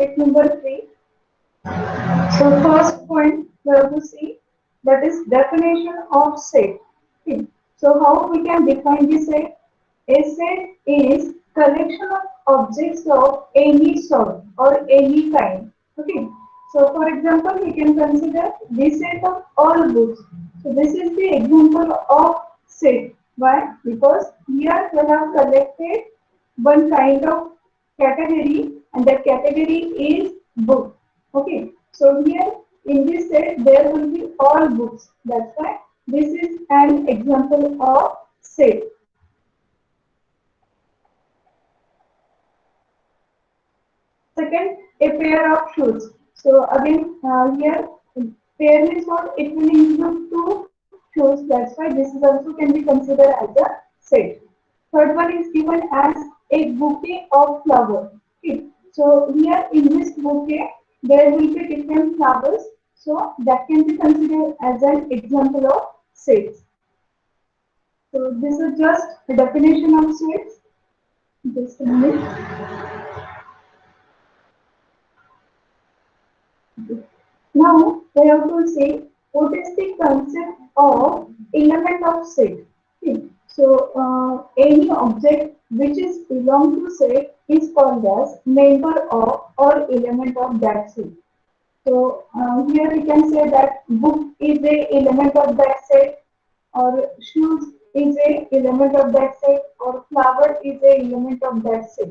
Set number 3. So first point we have to see, that is definition of set. Okay. So how we can define the set? A set is collection of objects of any sort or any kind. Okay. So for example, we can consider the set of all books. So this is the example of set. Why? Because here we have collected one kind of category, and that category is book. Okay, so here in this set there will be all books. That's why this is an example of set. Second, a pair of shoes. So again, here pair means what? It will include two shoes. That's why this is also can be considered as a set. Third one is given as a bouquet of flowers. Okay. So here in this bouquet there will be different flowers. So that can be considered as an example of sets. So this is just the definition of sets. Just a minute. Now we have to say what is the concept of element of set. Okay. So any object which is belong to set is called as member of or element of that set. So here we can say that book is a element of that set, or shoes is a element of that set, or flower is a element of that set.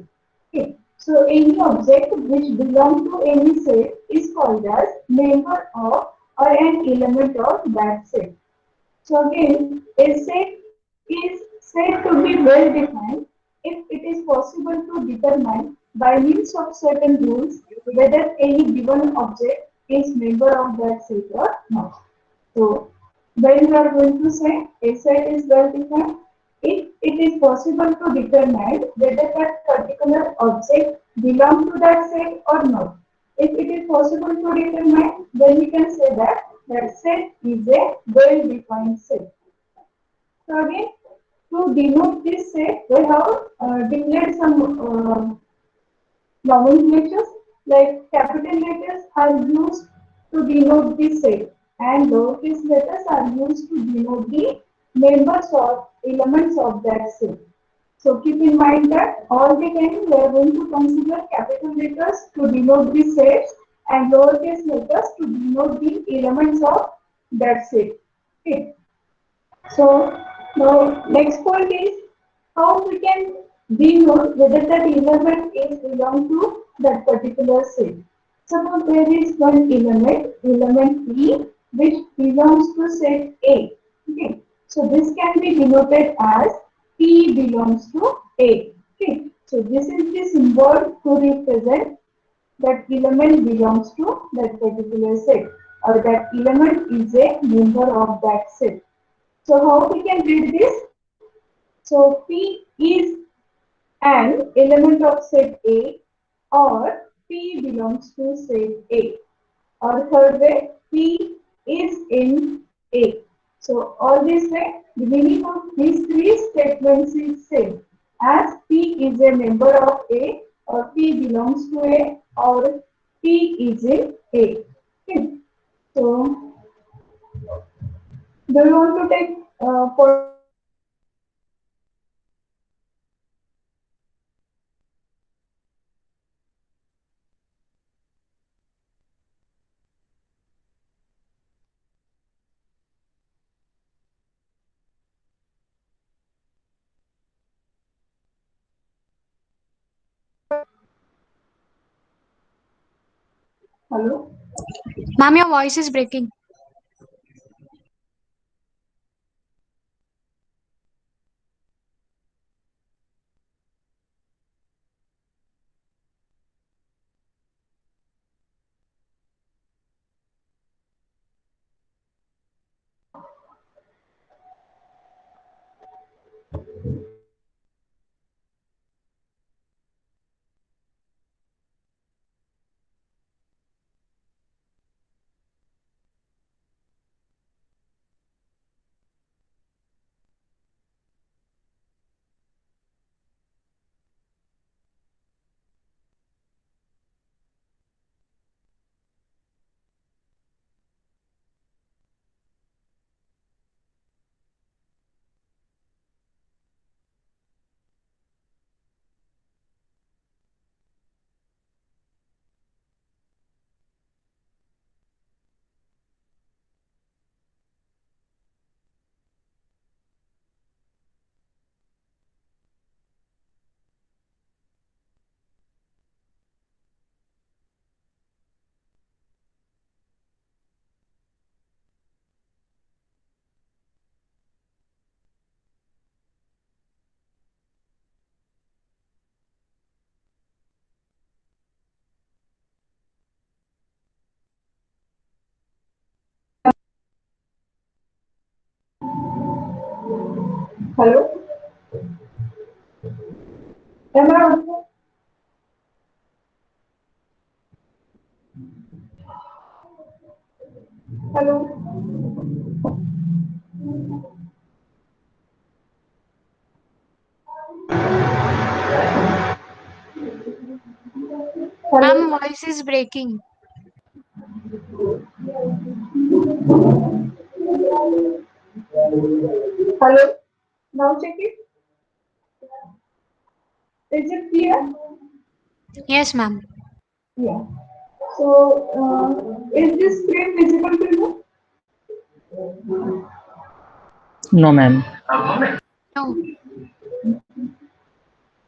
Okay. So any object which belongs to any set is called as member of or an element of that set. So again, a set is said to be well defined if it is possible to determine by means of certain rules whether any given object is member of that set or not. So when we are going to say a set is well defined, if it is possible to determine whether that particular object belongs to that set or not. If it is possible to determine, then we can say that that set is a well defined set. So again, to denote this set, we have declared some nomenclatures, like capital letters are used to denote the set, and lowercase letters are used to denote the members or elements of that set. So keep in mind that all the time we are going to consider capital letters to denote the sets and lowercase letters to denote the elements of that set. Okay. So now next point is how we can denote whether that element is belong to that particular set. Suppose there is one element E, which belongs to set A. Okay. So this can be denoted as P belongs to A. Okay. So this is the symbol to represent that element belongs to that particular set, or that element is a member of that set. So how we can read this? So P is an element of set A, or P belongs to set A. Or third way, P is in A. So all this way, the meaning of these three statements is same. As P is a member of A, or P belongs to A, or P is in A. Okay. So do you want to take point by point or hello? Ma'am, your voice is breaking. Hello? Am I audible? Hello? Ma'am, Hello? voice is breaking. Hello? Now check it. Is it clear? Yes, ma'am. Yeah. So, is this screen visible to you? No, ma'am. No.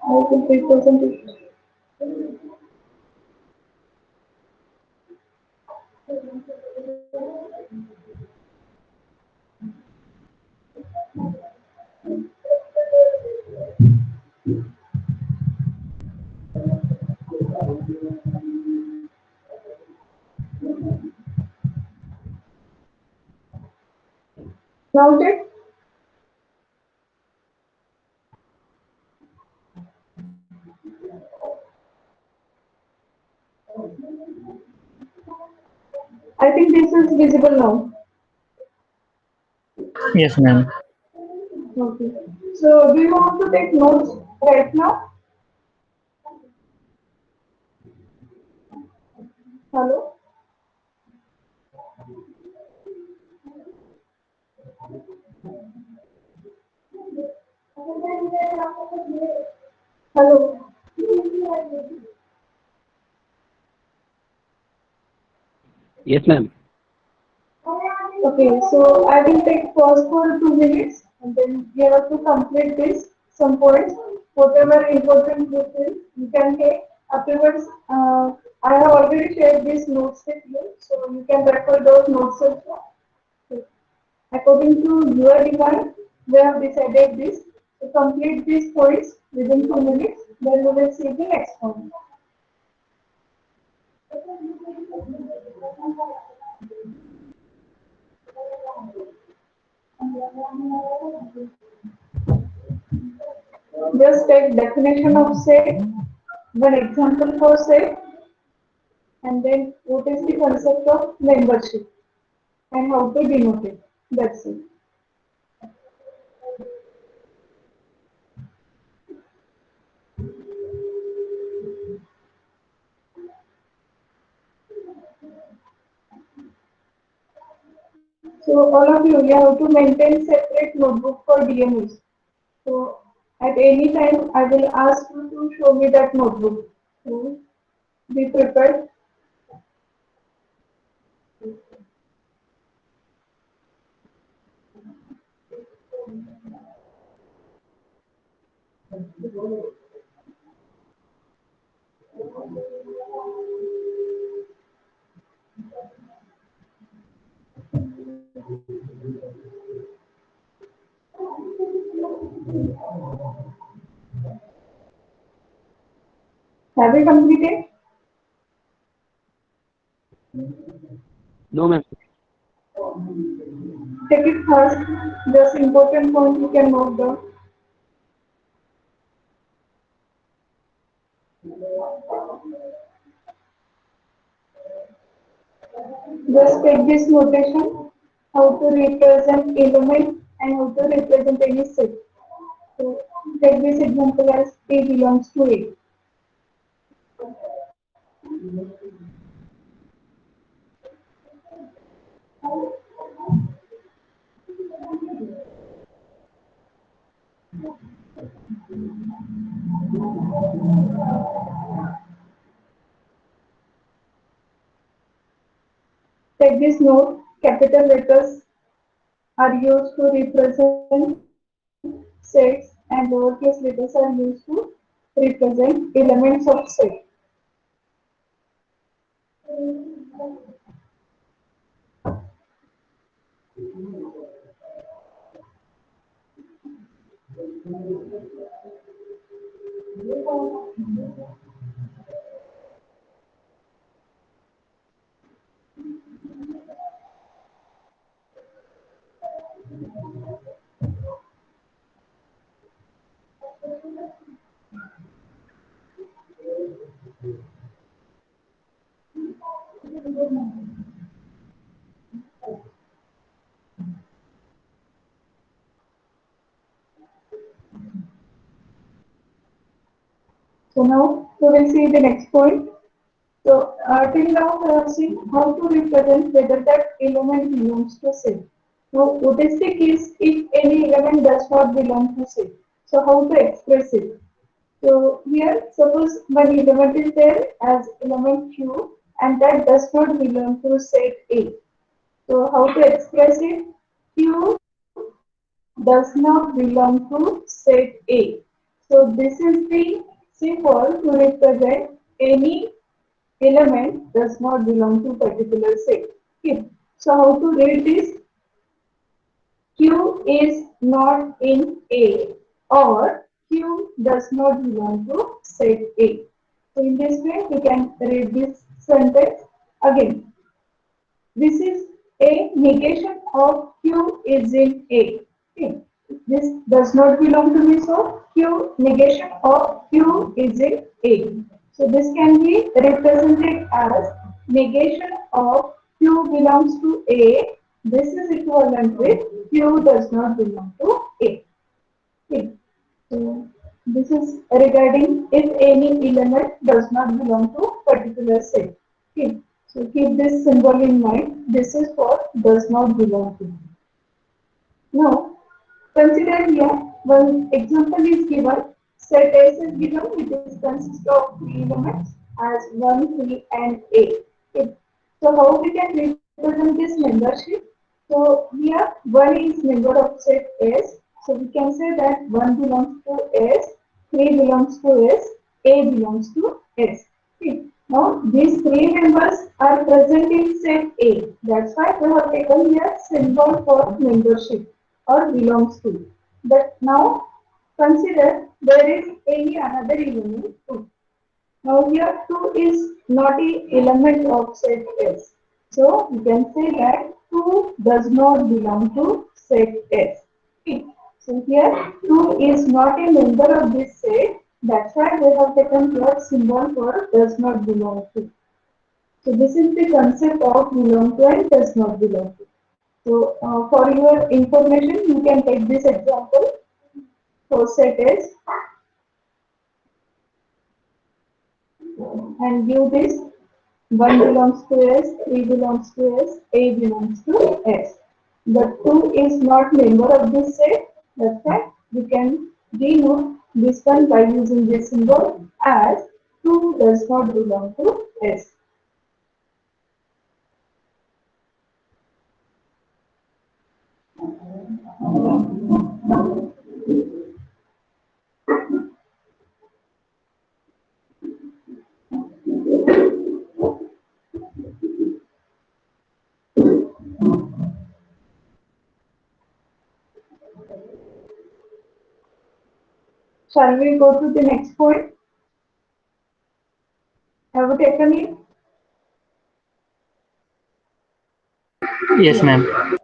I will represent it. Now check. I think this is visible now. Yes, ma'am. Okay. So, do you want to take notes right now? Hello? Hello? Yes, ma'am. Okay, so I will take pause for 2 minutes and then you have to complete this, some points. Whatever important details you can take. Afterwards, I have already shared these notes with you, so you can refer those notes as well. So, according to your design, we have decided this. To complete these points within 2 minutes, then we will see the next point. Just take definition of say, one example for say, and then what is the concept of membership and how to denote it. That's it. So all of you have to maintain separate notebook for DMS. So at any time I will ask you to show me that notebook. So be prepared. Have you completed? No, ma'am. Take it first. Just important point you can note down. Just take this notation, how to represent element and how to represent any set. So take this example as P belongs to A. Take this note, capital letters are used to represent sets and lowercase letters are used to represent elements of set. So now we will see the next point. So till now we have seen how to represent whether that element belongs to set. Now what is the case if any element does not belong to set? So how to express it? So here suppose one element is there as element Q and that does not belong to set A. So how to express it? Q does not belong to set A. So this is the symbol to represent any element does not belong to particular set. Okay. So how to read this? Q is not in A or Q does not belong to set A. So in this way we can read this sentence again. This is a negation of Q is in A. Okay. This does not belong to me, so Q negation of Q is in A. So this can be represented as negation of Q belongs to A. This is equivalent with Q does not belong to A. Okay. So this is regarding if any element does not belong to particular set. Okay. So keep this symbol in mind. This is for does not belong to. Now consider here one example is given. Set S is given which is consists of three elements as 1, 3 and 8. Okay. So how we can represent this membership? So here 1 is member of set S. So we can say that 1 belongs to S, 3 belongs to S, A belongs to S. Okay. Now these three members are present in set A. That's why we have taken here symbol for membership or belongs to. But now consider there is any another element 2. Now here 2 is not a element of set S. So we can say that 2 does not belong to set S. Okay. So here 2 is not a member of this set. That's why we have taken here symbol for does not belong to. So this is the concept of belong to and does not belong to. So for your information, you can take this example for set S and give this 1 belongs to S, 3 belongs to S, A belongs to S. But 2 is not member of this set. That's why we can denote this one by using this symbol as 2 does not belong to S. Shall we go to the next point? Have you taken it? Yes, ma'am.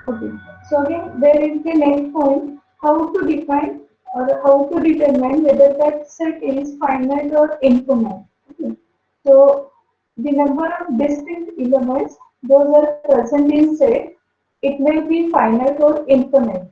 Okay. So again, there is the next point, how to define or how to determine whether that set is finite or infinite. Okay. So the number of distinct elements, those are present in set, it may be finite or infinite.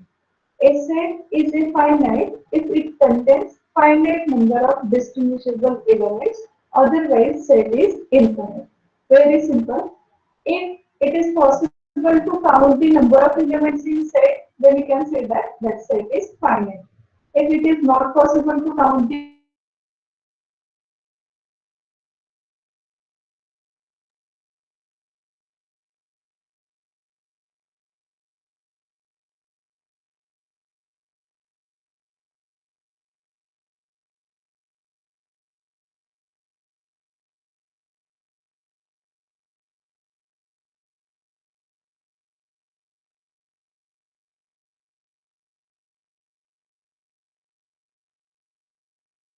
A set is a finite if it contains finite number of distinguishable elements, otherwise set is infinite. Very simple. If it is possible to count the number of elements in set, then we can say that that set is finite. If it is not possible to count the number of elements in set, then we can say that that set is infinite. So this is the concept of finite or infinite. So consider here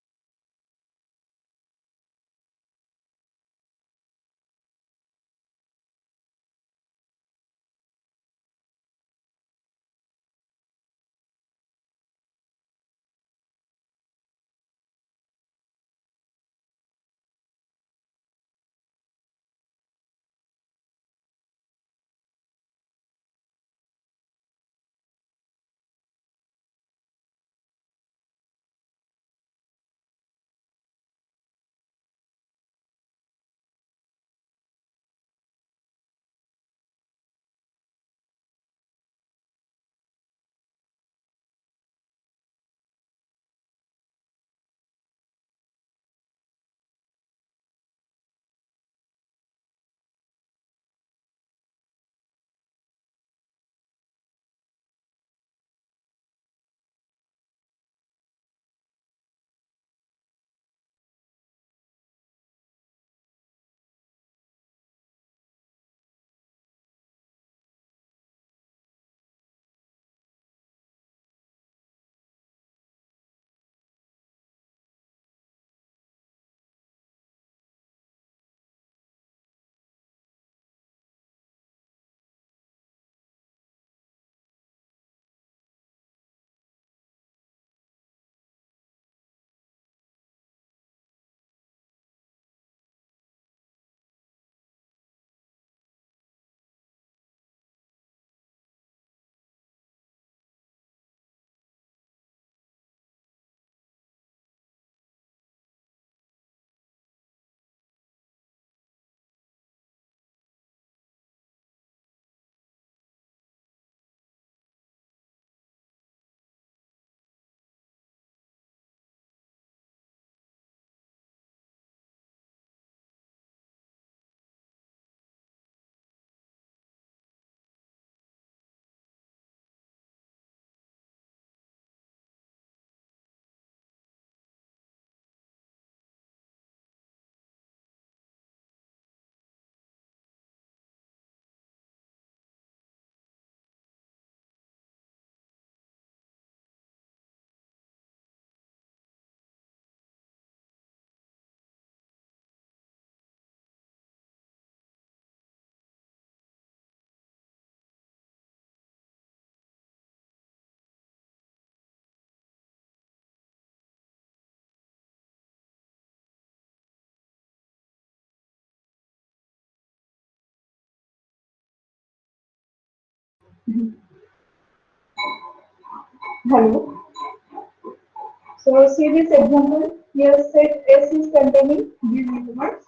Hello. So see this example. Here set S is containing these elements.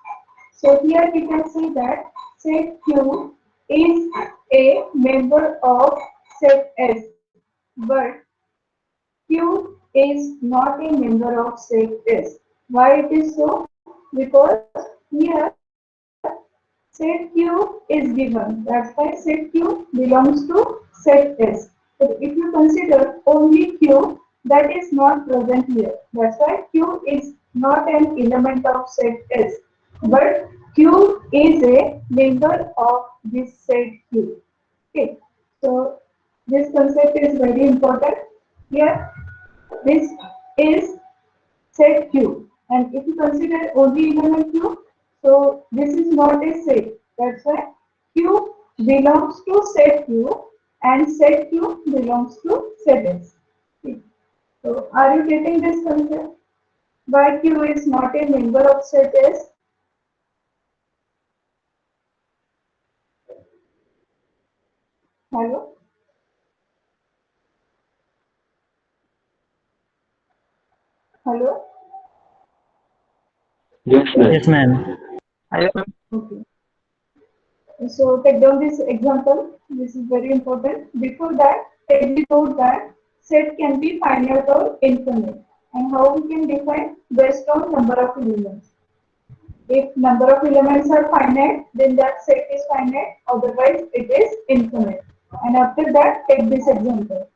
So here we can see that set Q is a member of set S, but Q is not a member of set S. Why it is so? Because here set Q is given. That's why set Q belongs to set S. So if you consider only Q, that is not present here. That's why Q is not an element of set S. But Q is a member of this set Q. Okay. So this concept is very important. Here, this is set Q. And if you consider only element Q, so this is not a set. That's why Q belongs to set Q and set Q belongs to set S. So are you getting this concept? Why Q is not a member of set S? Hello? Hello? Yes, ma'am. Yes, ma'am. Yes, ma'am. Okay. So take down this example. This is very important. Before that, take the note that set can be finite or infinite. And how we can define based on number of elements. If number of elements are finite, then that set is finite. Otherwise, it is infinite. And after that, take this example.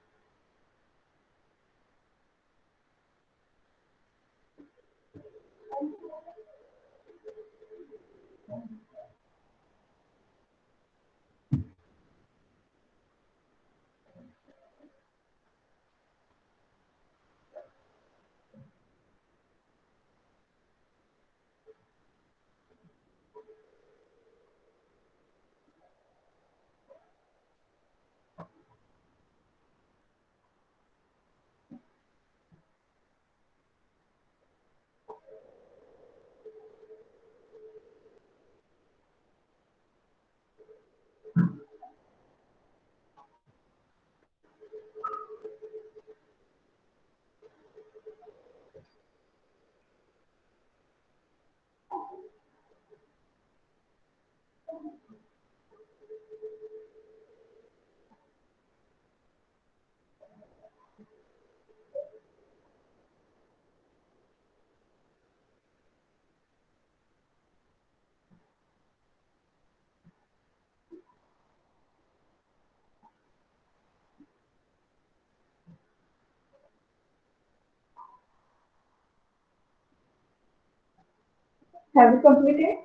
Have you completed?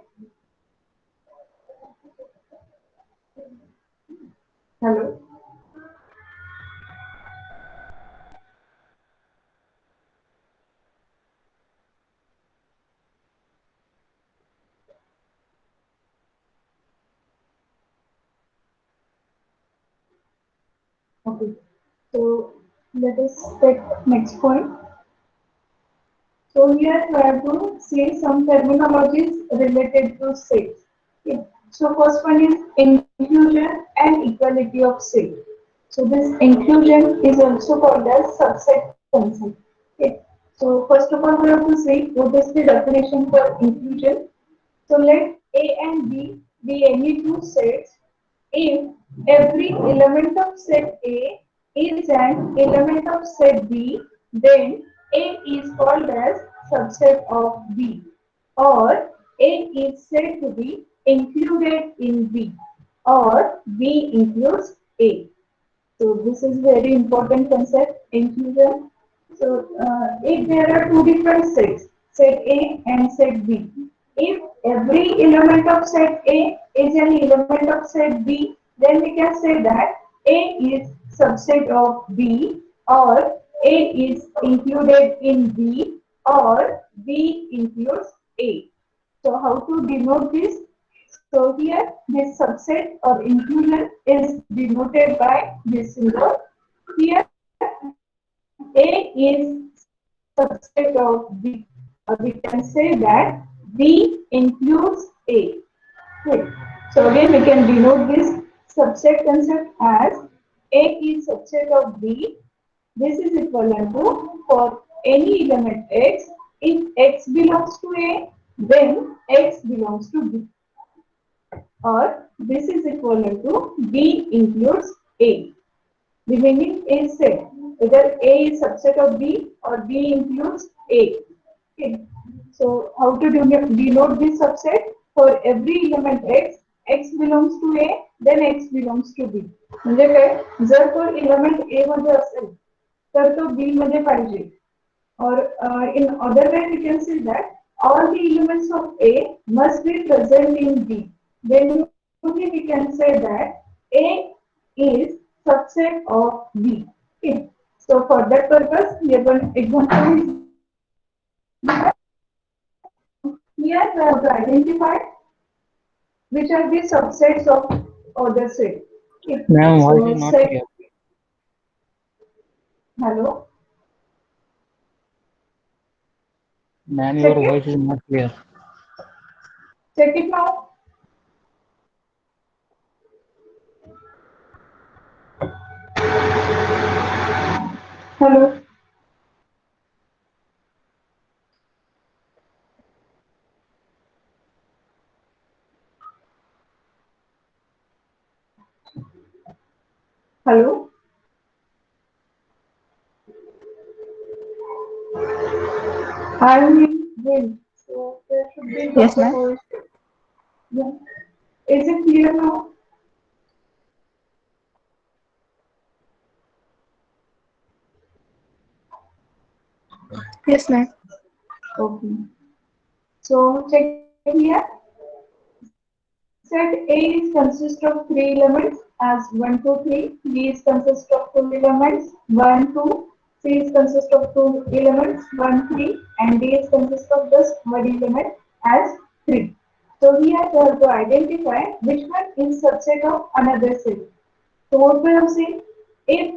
Hello? Okay. So let us take next point. So here we are to see some terminologies related to sets. Okay. So first one is inclusion and equality of set. So this inclusion is also called as subset concept. Okay. So first of all, we have to see what is the definition for inclusion. So let A and B be any two sets if every element of set A is an element of set B, then A is called as subset of B, or A is said to be included in B, or B includes A. So this is very important concept, inclusion. So if there are two different sets, set A and set B, if every element of set A is an element of set B, then we can say that A is subset of B, or A is included in B, or B includes A. So how to denote this? So here this subset or inclusion is denoted by this symbol. Here A is subset of B. We can say that B includes A. Okay. So again we can denote this subset concept as A is subset of B, this is equivalent to for any element X, if X belongs to A, then X belongs to B. Or this is equivalent to B includes A. Remaining is set whether A is subset of B or B includes A. Okay. So how to denote this subset? For every element X, X belongs to A, then X belongs to B. म्हणजे काय जर तो element A मध्ये असेल तर तो B मध्ये पाहिजे. Or in other way we can say that all the elements of A must be present in B. Then only we can say that A is subset of B. Okay. So for that purpose, we have an example is here we have to identify which are the subsets of other set. Okay. Ma'am, So voice is not set. clear. Hello. Ma'am, Check your it. voice is not clear. Check it now. Hello. Hello. I'm in wind, so there should be Yes, proper ma'am. voice. Yeah. Is it clear now? Yes, ma'am. Okay. So check here. Set A is consist of three elements as 1, 2, 3. B is consist of two elements 1, 2. C is consist of two elements 1, 3. And D is consist of just one element as 3. So here we have to identify which one is subset of another set. So what we have seen, if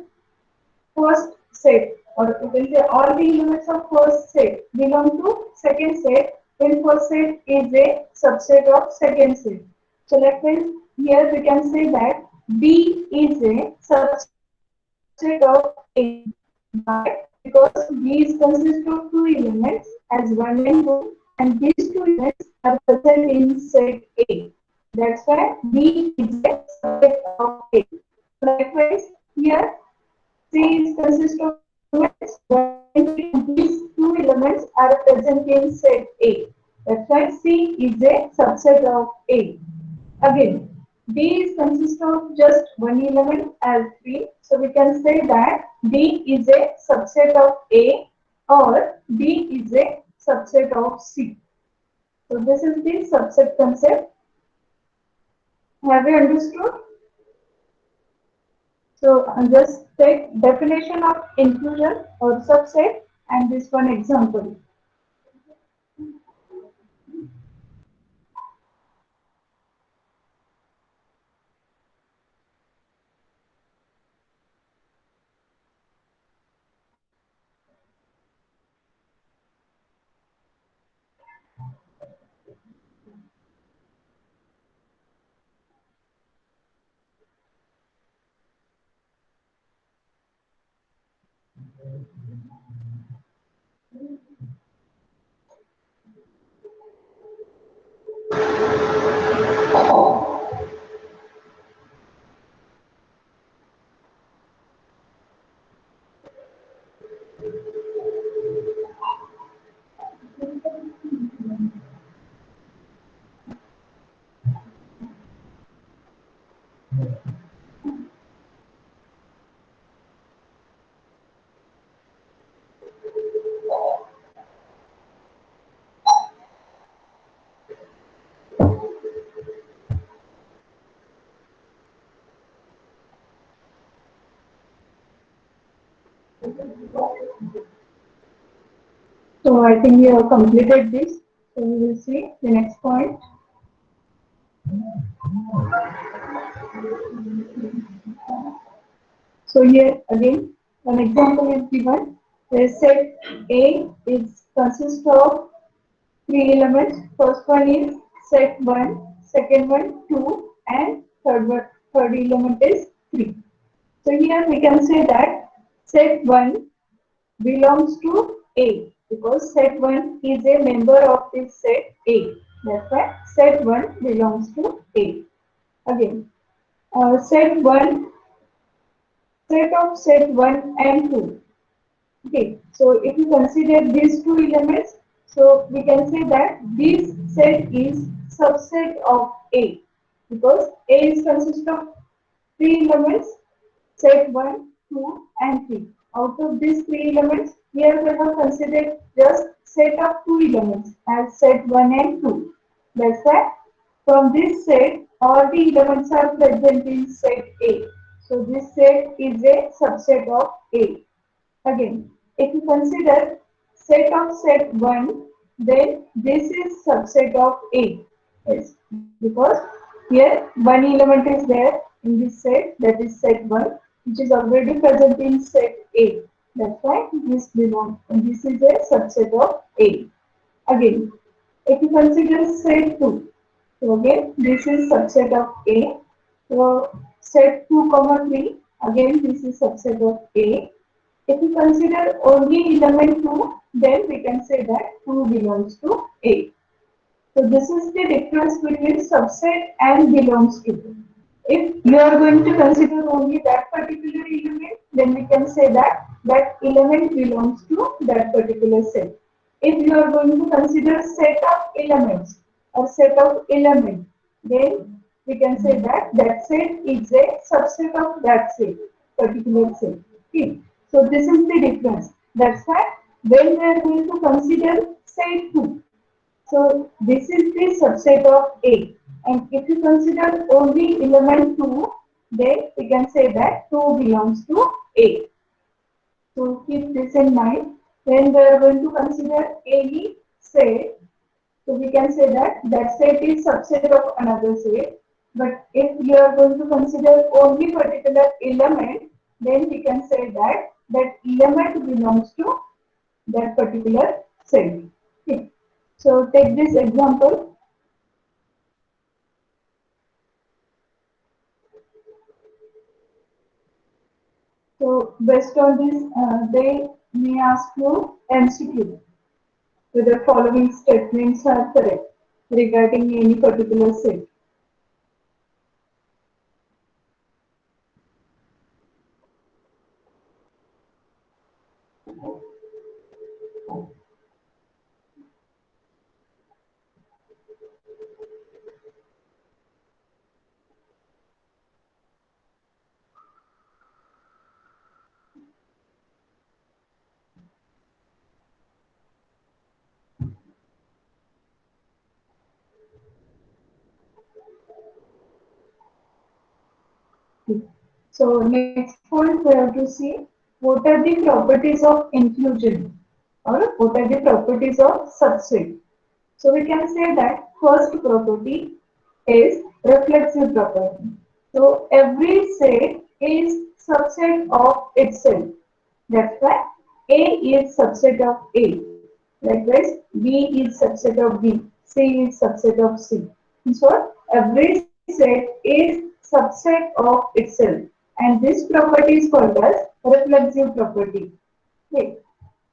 first set or you can say all the elements of first set belong to second set, then first set is a subset of second set. So that means here we can say that B is a subset of A. Why? Because B is consist of two elements as 1 and 2, and these two elements are present in set A. That's why B is a subset of A. Likewise, here C is consist of elements. These two elements are present in set A. That's why C is a subset of A. Again, D is consist of just one element as 3. So we can say that D is a subset of A or D is a subset of C. So this is the subset concept. Have you understood? So just take definition of inclusion or subset and this one example. So I think we have completed this. So we will see the next point. So here again, an example is given. The set A is consists of three elements. First one is set 1, second one 2, and third element is 3. So here we can say that set 1 belongs to A because set 1 is a member of this set A. That's why set 1 belongs to A. Again, set 1, set of set 1 and 2. Okay, so if you consider these two elements, so we can say that this set is subset of A because A is consist of three elements, set 1, 2 and 3. Out of these three elements, here we have considered just set of two elements as set 1 and 2. That's why from this set, all the elements are present in set A. So this set is a subset of A. Again, if you consider set of set 1, then this is subset of A. Yes, because here one element is there in this set, that is set 1, which is already present in set A. That's why this belongs, this is a subset of A. Again, if you consider set 2, so again this is subset of A. So set 2 comma 3, again this is subset of A. If we consider only element 2, then we can say that 2 belongs to A. So this is the difference between subset and belongs to. If you are going to consider only that particular element, then we can say that that element belongs to that particular set. If you are going to consider set of elements or set of element, then we can say that that set is a subset of that set, particular set. Okay. So this is the difference. That's why when we are going to consider set 2, so this is the subset of A. And if you consider only element 2, then we can say that 2 belongs to A. So keep this in mind. When we are going to consider any set, so we can say that that set is subset of another set. But if you are going to consider only particular element, then we can say that that element belongs to that particular set. Okay. So take this example. So based on this, they may ask you MCQ whether following statements are correct regarding any particular set. So next point we have to see what are the properties of inclusion or what are the properties of subset. So we can say that first property is reflexive property. So every set is subset of itself. That's why A is subset of A. Likewise, B is subset of B. C is subset of C. So every set is subset of itself. And this property is called as reflexive property. Okay.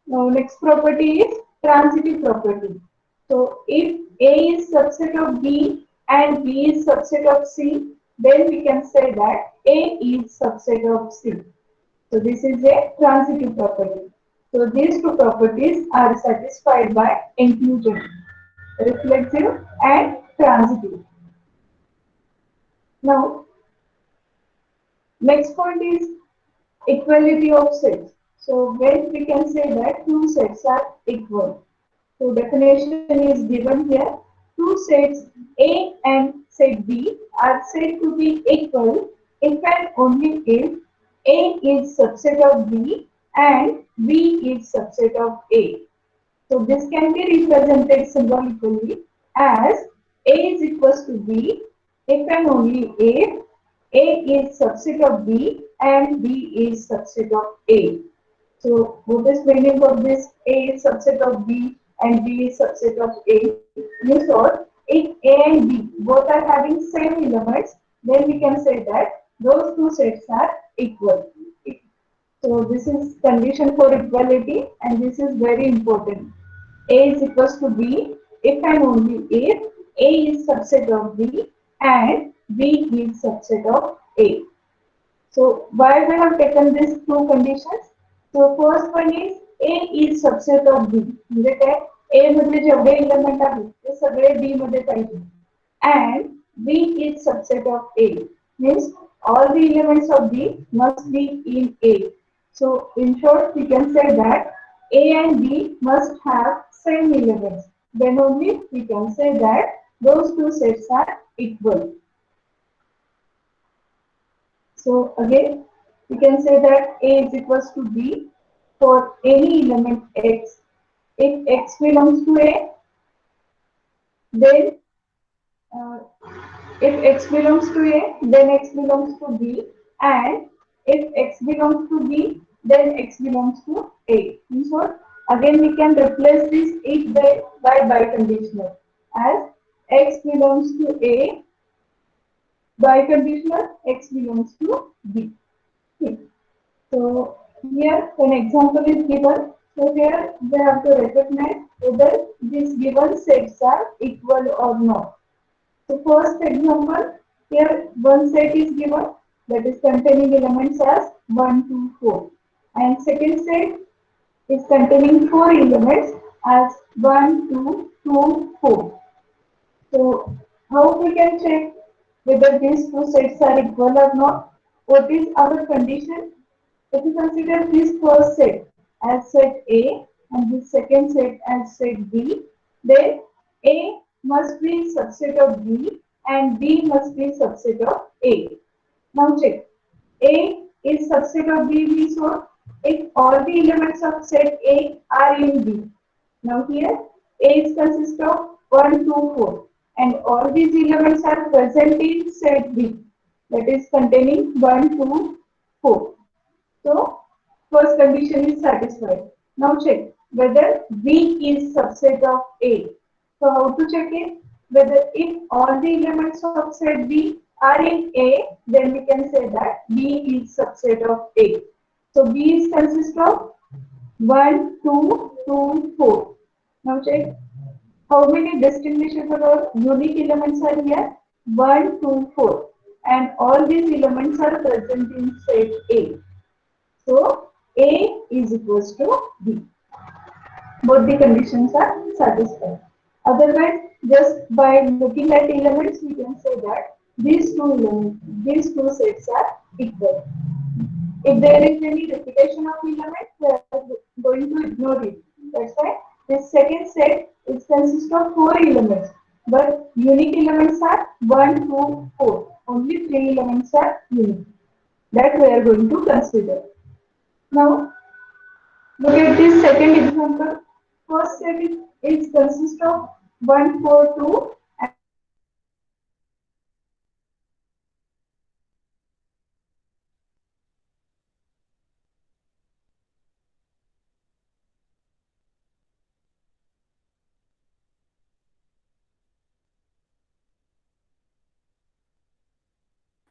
Now next property is transitive property. So if A is subset of B and B is subset of C, then we can say that A is subset of C. So this is a transitive property. So these two properties are satisfied by inclusion, reflexive and transitive. Now next point is equality of sets. So when we can say that two sets are equal. So definition is given here. Two sets A and set B are said to be equal if and only if A is subset of B and B is subset of A. So this can be represented symbolically as A is equals to B if and only if A is subset of B and B is subset of A. So what is meaning of this? A is subset of B and B is subset of A. You saw if A and B both are having same elements, then we can say that those two sets are equal. So this is condition for equality, and this is very important. A is equals to B if and only if A is subset of B and B is subset of A. So why we have taken these two conditions? So first one is A is subset of B. म्हणजे काय A मध्ये जेवढे element आहेत ते सगळे B मध्ये पाहिजे. And B is subset of A. Means all the elements of B must be in A. So in short, we can say that A and B must have same elements. Then only we can say that those two sets are equal. So again, we can say that A is equals to B for any element X. If X belongs to A, then if X belongs to A, then X belongs to B, and if X belongs to B, then X belongs to A. And so again, we can replace this if by conditional as X belongs to A, by conditional X belongs to B. Okay. So here an example is given. So here we have to recognize whether these given sets are equal or not. So first example, here one set is given, that is containing elements as 1, 2, 4, and second set is containing 4 elements as 1, 2, 2, 4. So how we can check whether these two sets are equal or not? What is our condition? If you consider this first set as set A and this second set as set B, then A must be subset of B and B must be subset of A. Now check. A is subset of B means what? If all the elements of set A are in B. Now here A is consist of 1, 2, 4 and all these elements are present in set B, that is containing 1, 2, 4. So first condition is satisfied. Now check whether B is subset of A. So how to check it? Whether if all the elements of set B are in A, then we can say that B is subset of A. So B is consist of 1, 2, 2, 4. Now check how many distinguishable or unique elements are here? 1, 2, 4. And all these elements are present in set A. So A is equals to B. Both the conditions are satisfied. Otherwise, just by looking at elements, we can say that these two sets are equal. If there is any repetition of elements, we are going to ignore it. That's why this second set is consists of 4 elements, but unique elements are 1, 2, 4. Only 3 elements are unique. That we are going to consider. Now, look at this second example. First set is consist of 1, 4, 2.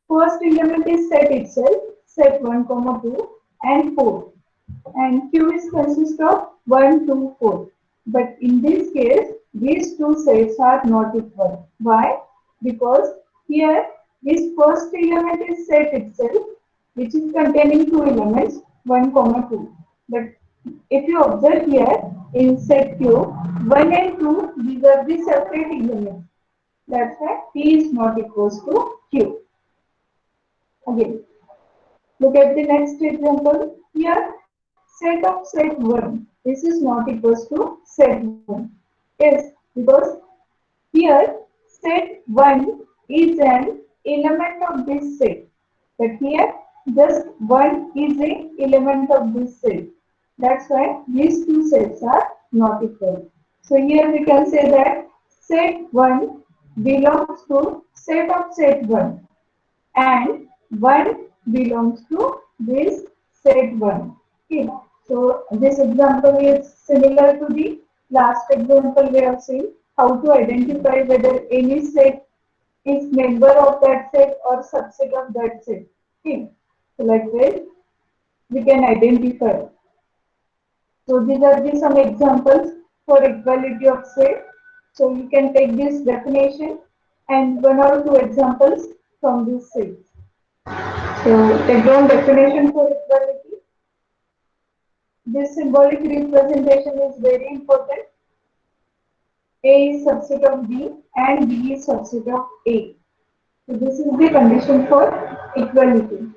First element is set itself, set 1, 2 and 4. And Q is consist of 1, 2, 4. But in this case, these two sets are not equal. Why? Because here this first element is set itself, which is containing 2 elements, 1, 2. But if you observe here in set Q, 1 and 2, these are the separate elements. That's why P is not equals to Q. Again, look at the next example. Here, set of set 1. This is not equals to set 1. Yes, because here set 1 is an element of this set. But here just 1 is an element of this set. That's why these two sets are not equal. So here we can say that set 1 belongs to set of set 1 and 1 belongs to this set 1. Okay. So this example is similar to the last example we have seen how to identify whether any set is member of that set or subset of that set. Okay. So like this, we can identify. So these are the some examples for equality of set. So you can take this definition and one or two examples from this set. So take down definition for equality. This symbolic representation is very important. A is subset of B and B is subset of A. So this is the condition for equality.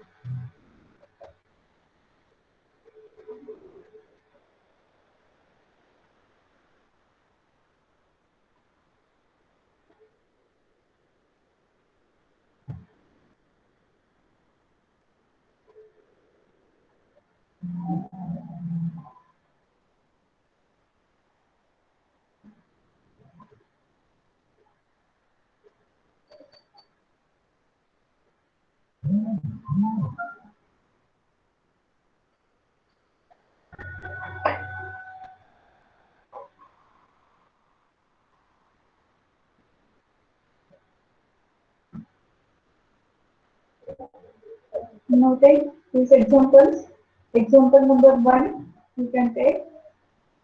Now take these examples. Example number one, you can take.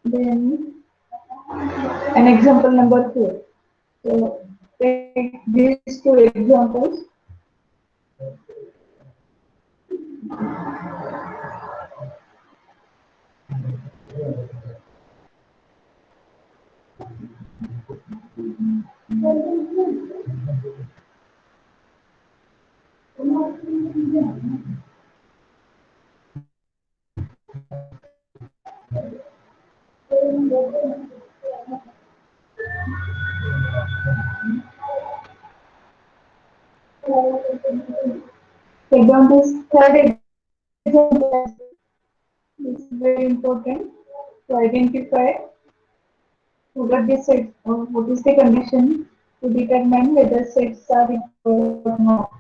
Then an example number two. So take these two examples. Take down this third example as well. This is very important to identify what the set, what is the condition to determine whether sets are equal or not.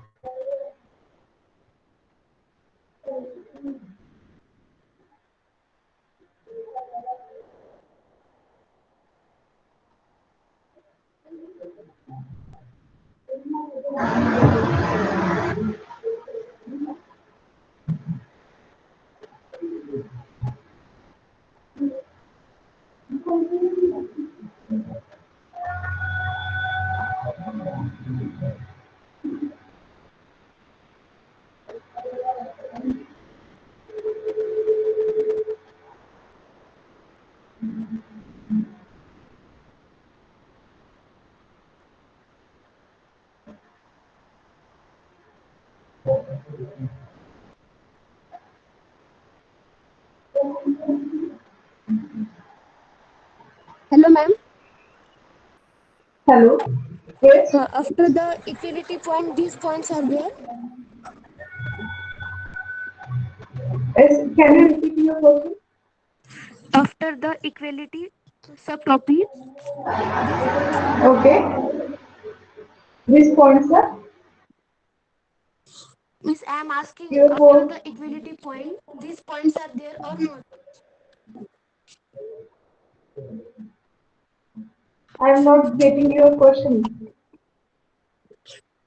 Hello, ma'am. Hello. Yes. After the equality point, these points are there. Yes. Can you repeat your question? After the equality subtopic, these points are there. Okay. These points are Miss, I am asking your after whole. the equality point, these points are there or not? I am not getting your question.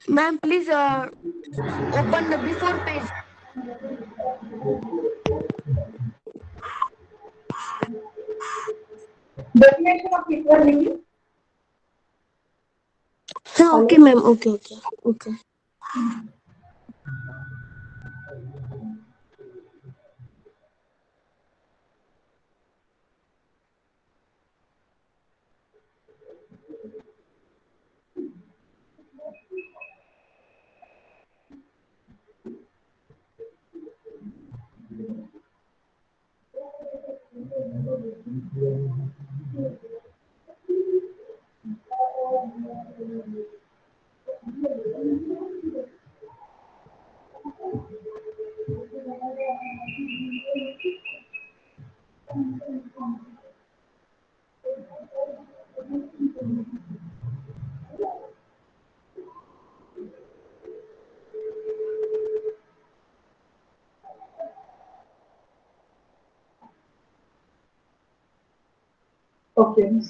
Ma'am, please open the before page. Definition of equality. Okay, Hello. ma'am. Okay. Okay.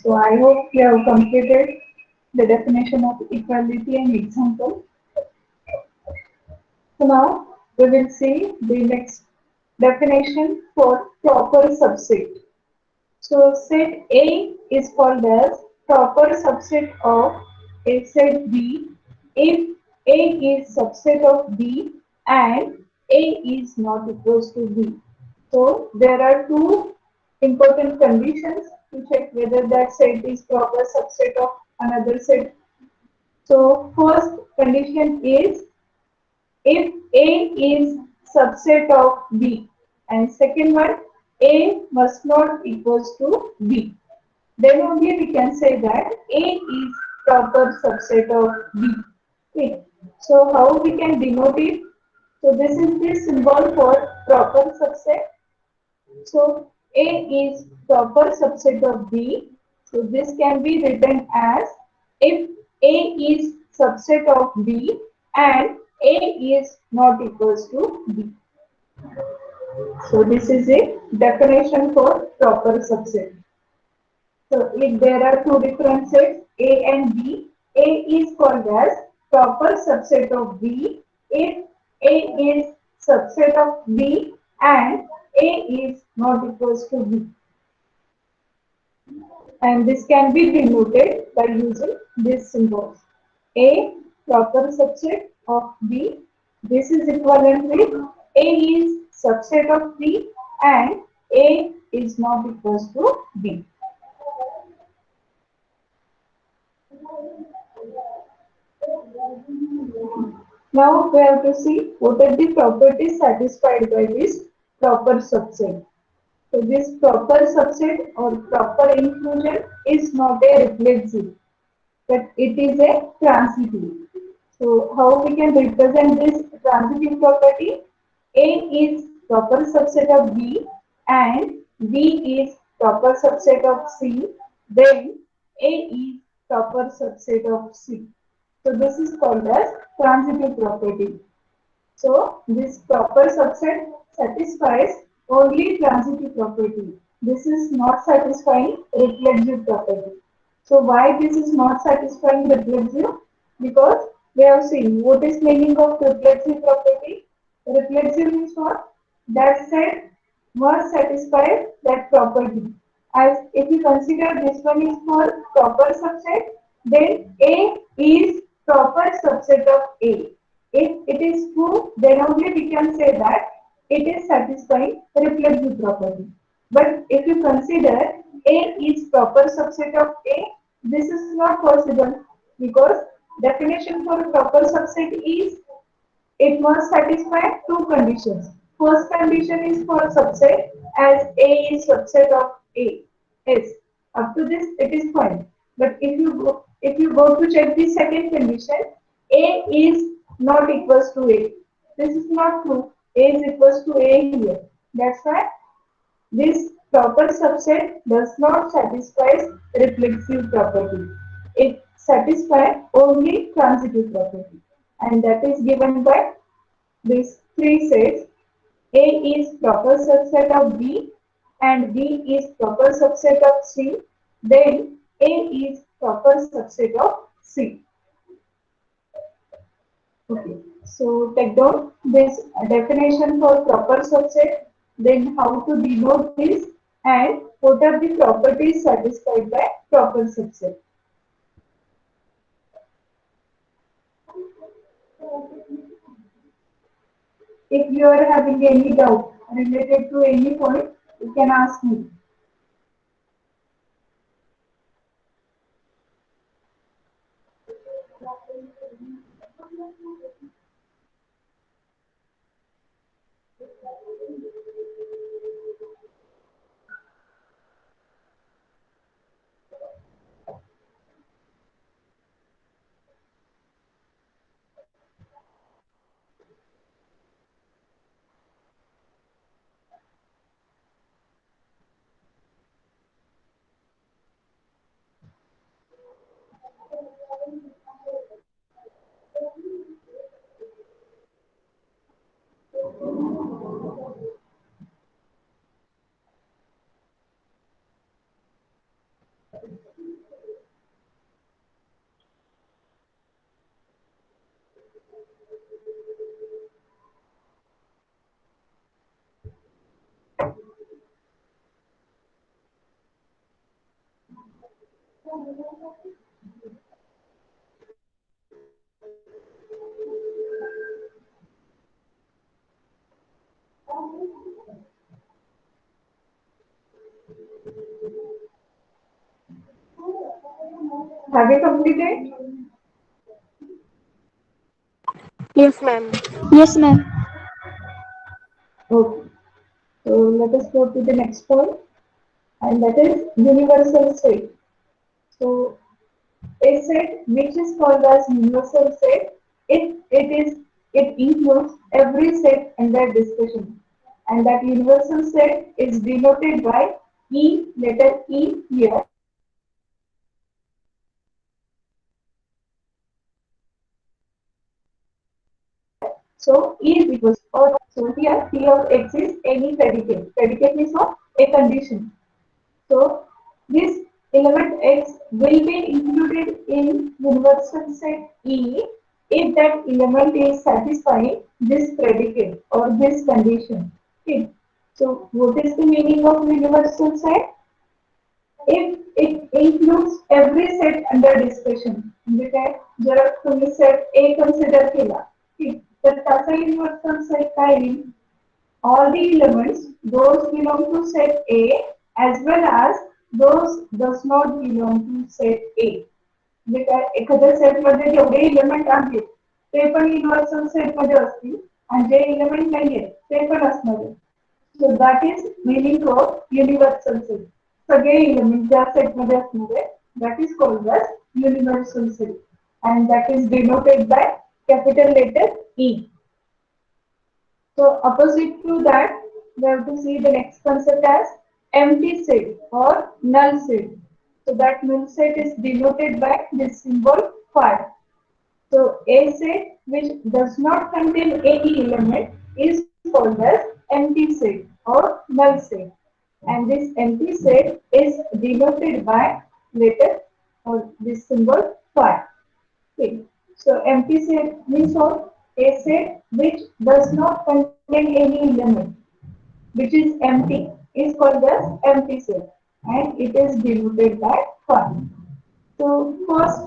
So I hope you have completed the definition of equality and example. So now we will see the next definition for proper subset. So set A is called as proper subset of a set B if A is subset of B and A is not equals to B. So there are two important conditions to check whether that set is proper subset of another set. So first condition is if A is subset of B, and second one, A must not equals to B. Then only we can say that A is proper subset of B. Okay. So how we can denote it? So this is the symbol for proper subset. So A is proper subset of B. So this can be written as if A is subset of B and A is not equals to B. So this is a definition for proper subset. So if there are two different sets A and B, A is called as proper subset of B if A is subset of B and A is not equals to B. And this can be denoted by using this symbol. A proper subset of B. This is equivalent with A is subset of B and A is not equals to B. Now we have to see what are the properties satisfied by this proper subset. So this proper subset or proper inclusion is not a reflexive, but it is a transitive. So how we can represent this transitive property? A is proper subset of B and B is proper subset of C. Then A is proper subset of C. So this is called as transitive property. So this proper subset satisfies only transitive property. This is not satisfying reflexive property. So why this is not satisfying reflexive? Because we have seen what is meaning of reflexive property. Reflexive is what? That set must satisfy that property. As if you consider this one is for proper subset, then A is proper subset of A. If it is true, then only we can say that it is satisfying reflexive property. But if you consider A is proper subset of A, this is not possible because definition for proper subset is it must satisfy two conditions. First condition is for subset as A is subset of A. Yes, up to this it is fine. But if you go to check the second condition, A is not equals to A. This is not true. A is equals to A here. That's why this proper subset does not satisfy reflexive property. It satisfies only transitive property. And that is given by these three sets. A is proper subset of B and B is proper subset of C. Then A is proper subset of C. Okay, so take down this definition for proper subset, then how to denote this, and what are the properties satisfied by proper subset. If you are having any doubt related to any point, you can ask me. Have you completed? Yes, ma'am. Yes, ma'am. Okay. So let us go to the next point, and that is universal set. So a set which is called as universal set, it includes every set under discussion, and that universal set is denoted by E, letter E here. So E is equals or so here P of X is any predicate. Predicate means what? A condition. So this element X will be included in universal set E if that element is satisfying this predicate or this condition. Okay. So what is the meaning of universal set? If it includes every set under discussion, म्हणजे काय जर तुम्ही set A consider केला ठीक तर त्याचा universal set काय येईल all the elements those belong to set A as well as those does not belong to set A. म्हणजे काय एखाद्या सेट मध्ये जेवढे एलिमेंट आहेत ते पण युनिव्हर्सल सेट मध्ये असतील आणि जे एलिमेंट नाहीये ते पण असणार आहेत. So that is meaning of universal set. सगळे एलिमेंट ज्या सेट मध्ये असणार आहे that is called as universal set and that is denoted by capital letter E. So opposite to that, we have to see the next concept as empty set or null set. So that null set is denoted by this symbol phi. So a set which does not contain any element is called as empty set or null set. And this empty set is denoted by letter or this symbol phi. Okay. So empty set means what? A set which does not contain any element, which is empty, is called as empty set, and it is denoted by phi. So first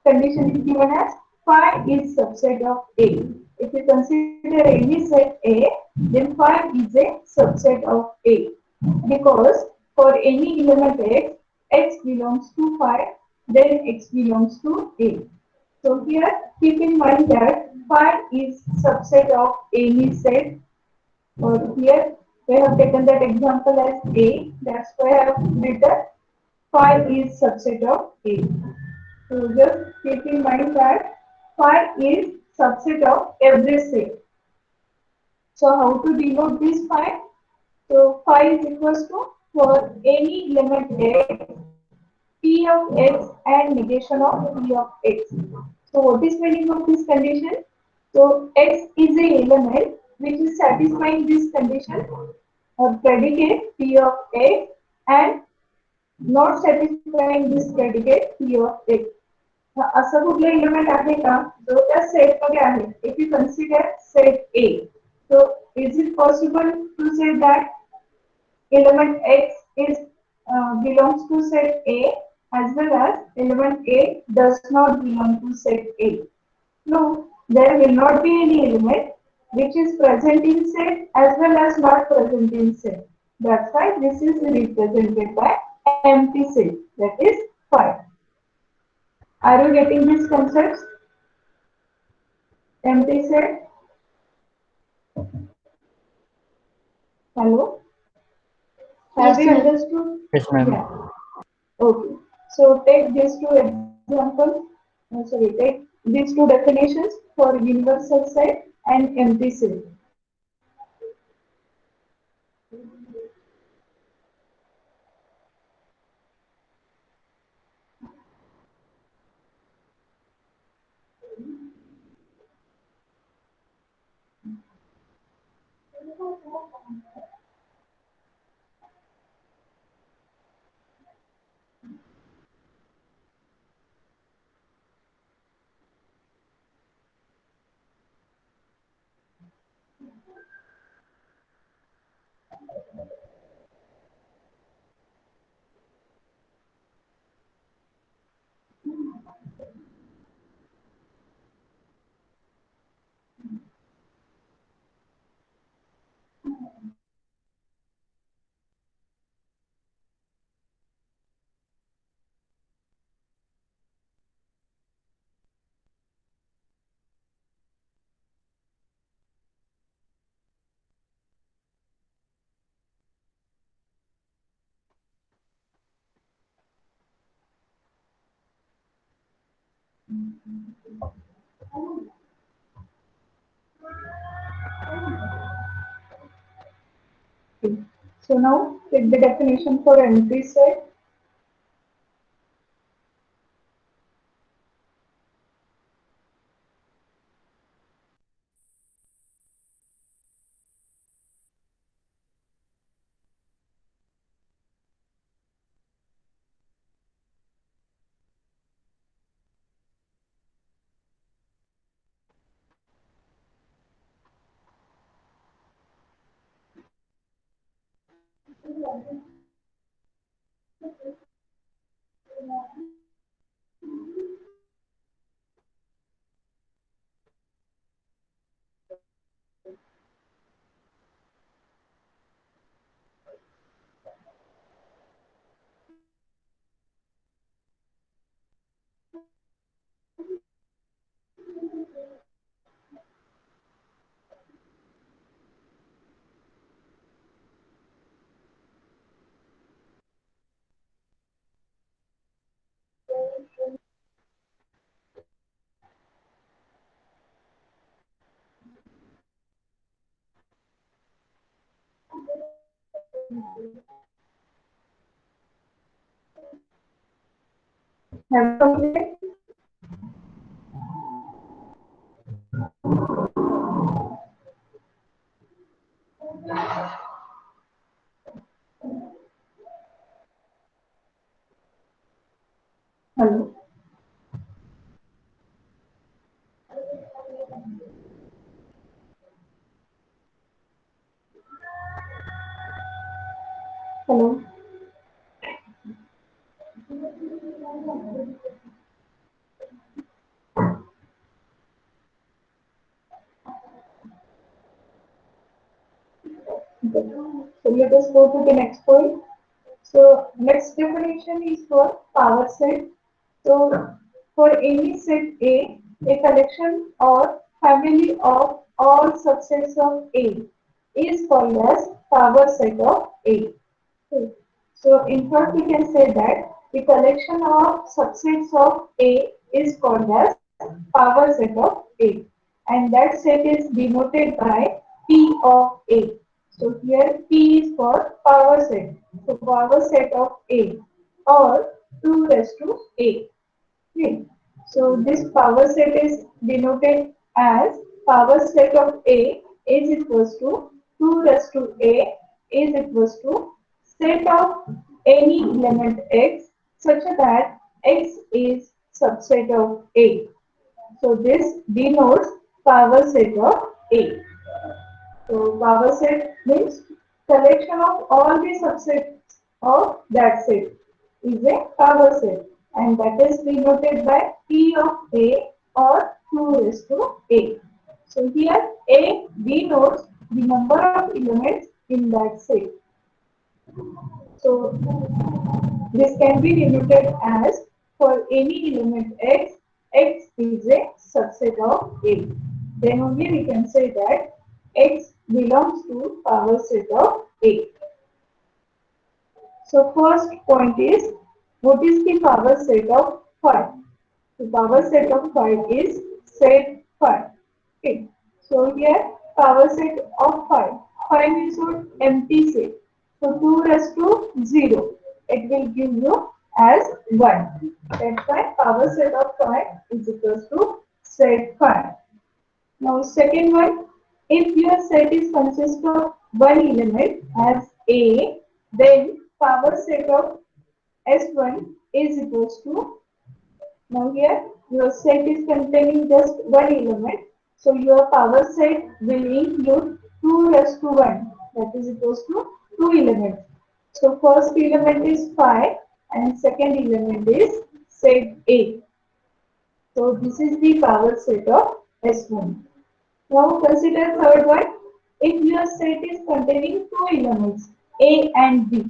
condition is given as phi is subset of A. If you consider any set A, then phi is a subset of A because for any element x belongs to phi, then x belongs to A. So here keep in mind that phi is subset of any set, or here we have taken that example as A, that's why I have written phi is subset of A. So just keep in mind that phi is subset of every set. So how to denote this phi? So phi is equals to for any element x, p of x and negation of p of x. So what is meaning of this condition? So x is a element which is satisfying this condition or predicate p of x and not satisfying this predicate p of x. असं कुठलं element आहे का जो त्या set मध्ये आहे if you consider set A so is it possible to say that element x is belongs to set A as well as element A does not belong to set A? No, there will not be any element which is present in set as well as not present in set. That's why this is represented by empty set, that is phi. Are you getting these concepts? Empty set. Hello? Have Yes, you ma'am. understood? Yes, ma'am. Yeah. Okay. So take these two examples. Sorry, take these two definitions for universal set and empty set. Okay. So now take the definition for empty set. Have you completed? Hello. Hello. Okay. So let us go to the next point. So next definition is for power set. So for any set a collection or family of all subsets of A is called as power set of A. Okay. So in fact we can say that the collection of subsets of A is called as power set of A, and that set is denoted by P of A. So here P is for power set. So power set of A or 2 raised to A. Okay. So this power set is denoted as power set of A is equals to 2 raised to A is equals to set of any element x such that x is subset of A. So this denotes power set of A. So power set means collection of all the subsets of that set is a power set, and that is denoted by P of A or 2 raised to A. So here A denotes the number of elements in that set. So this can be denoted as for any element x, x is a subset of A. Then only we can say that x belongs to power set of A. So first point is, what is the power set of 5? The power set of 5 is set 5. Okay. So here power set of 5. 5 is an empty set. So 2 raised to 0. It will give you as 1. That's why power set of 5 is equals to set 5. Now second one, if your set is consist of one element as A, then power set of S1 is equals to, now here your set is containing just one element, so your power set will include 2 raised to 1, that is equals to 2 elements. So first element is 5 and second element is set A. So this is the power set of S1. Now consider third one. If your set is containing two elements A and B,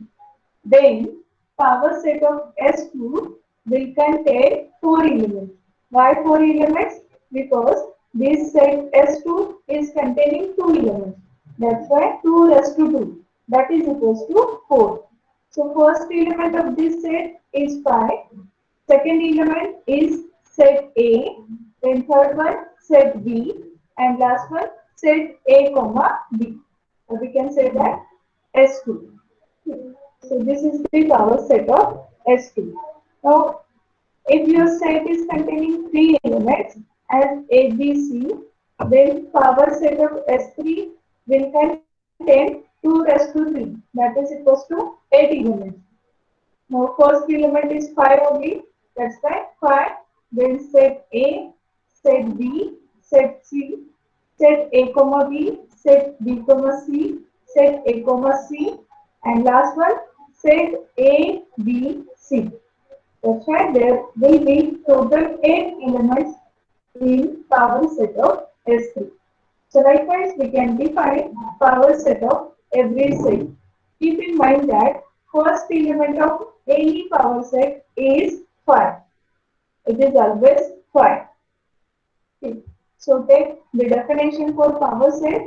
then power set of S2 will contain 4 elements. Why 4 elements? Because this set S2 is containing 2 elements. That's why 2 raised to 2. That is equals to 4. So first element of this set is 5. Second element is set A, then third one set B, and last one set A comma B. Or we can say that S2. So this is the power set of S2. Now, if your set is containing three elements as A, B, C, then power set of S3 will contain 2 raised to 3, that is equals to 8 elements. Now first element is 5 only, that's why 5, then set A, set B, set C, set A comma B, set B comma C, set A comma C, and last one set A, B, C. That's why there will be total 8 elements in power set of S3. So likewise, we can define power set of every set. Keep in mind that first element of any power set is 5. It is always 5. Okay. So take the definition for power set,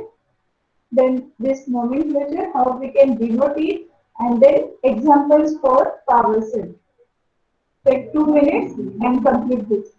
then this nomenclature, how we can denote it, and then examples for power set. Take 2 minutes and complete this.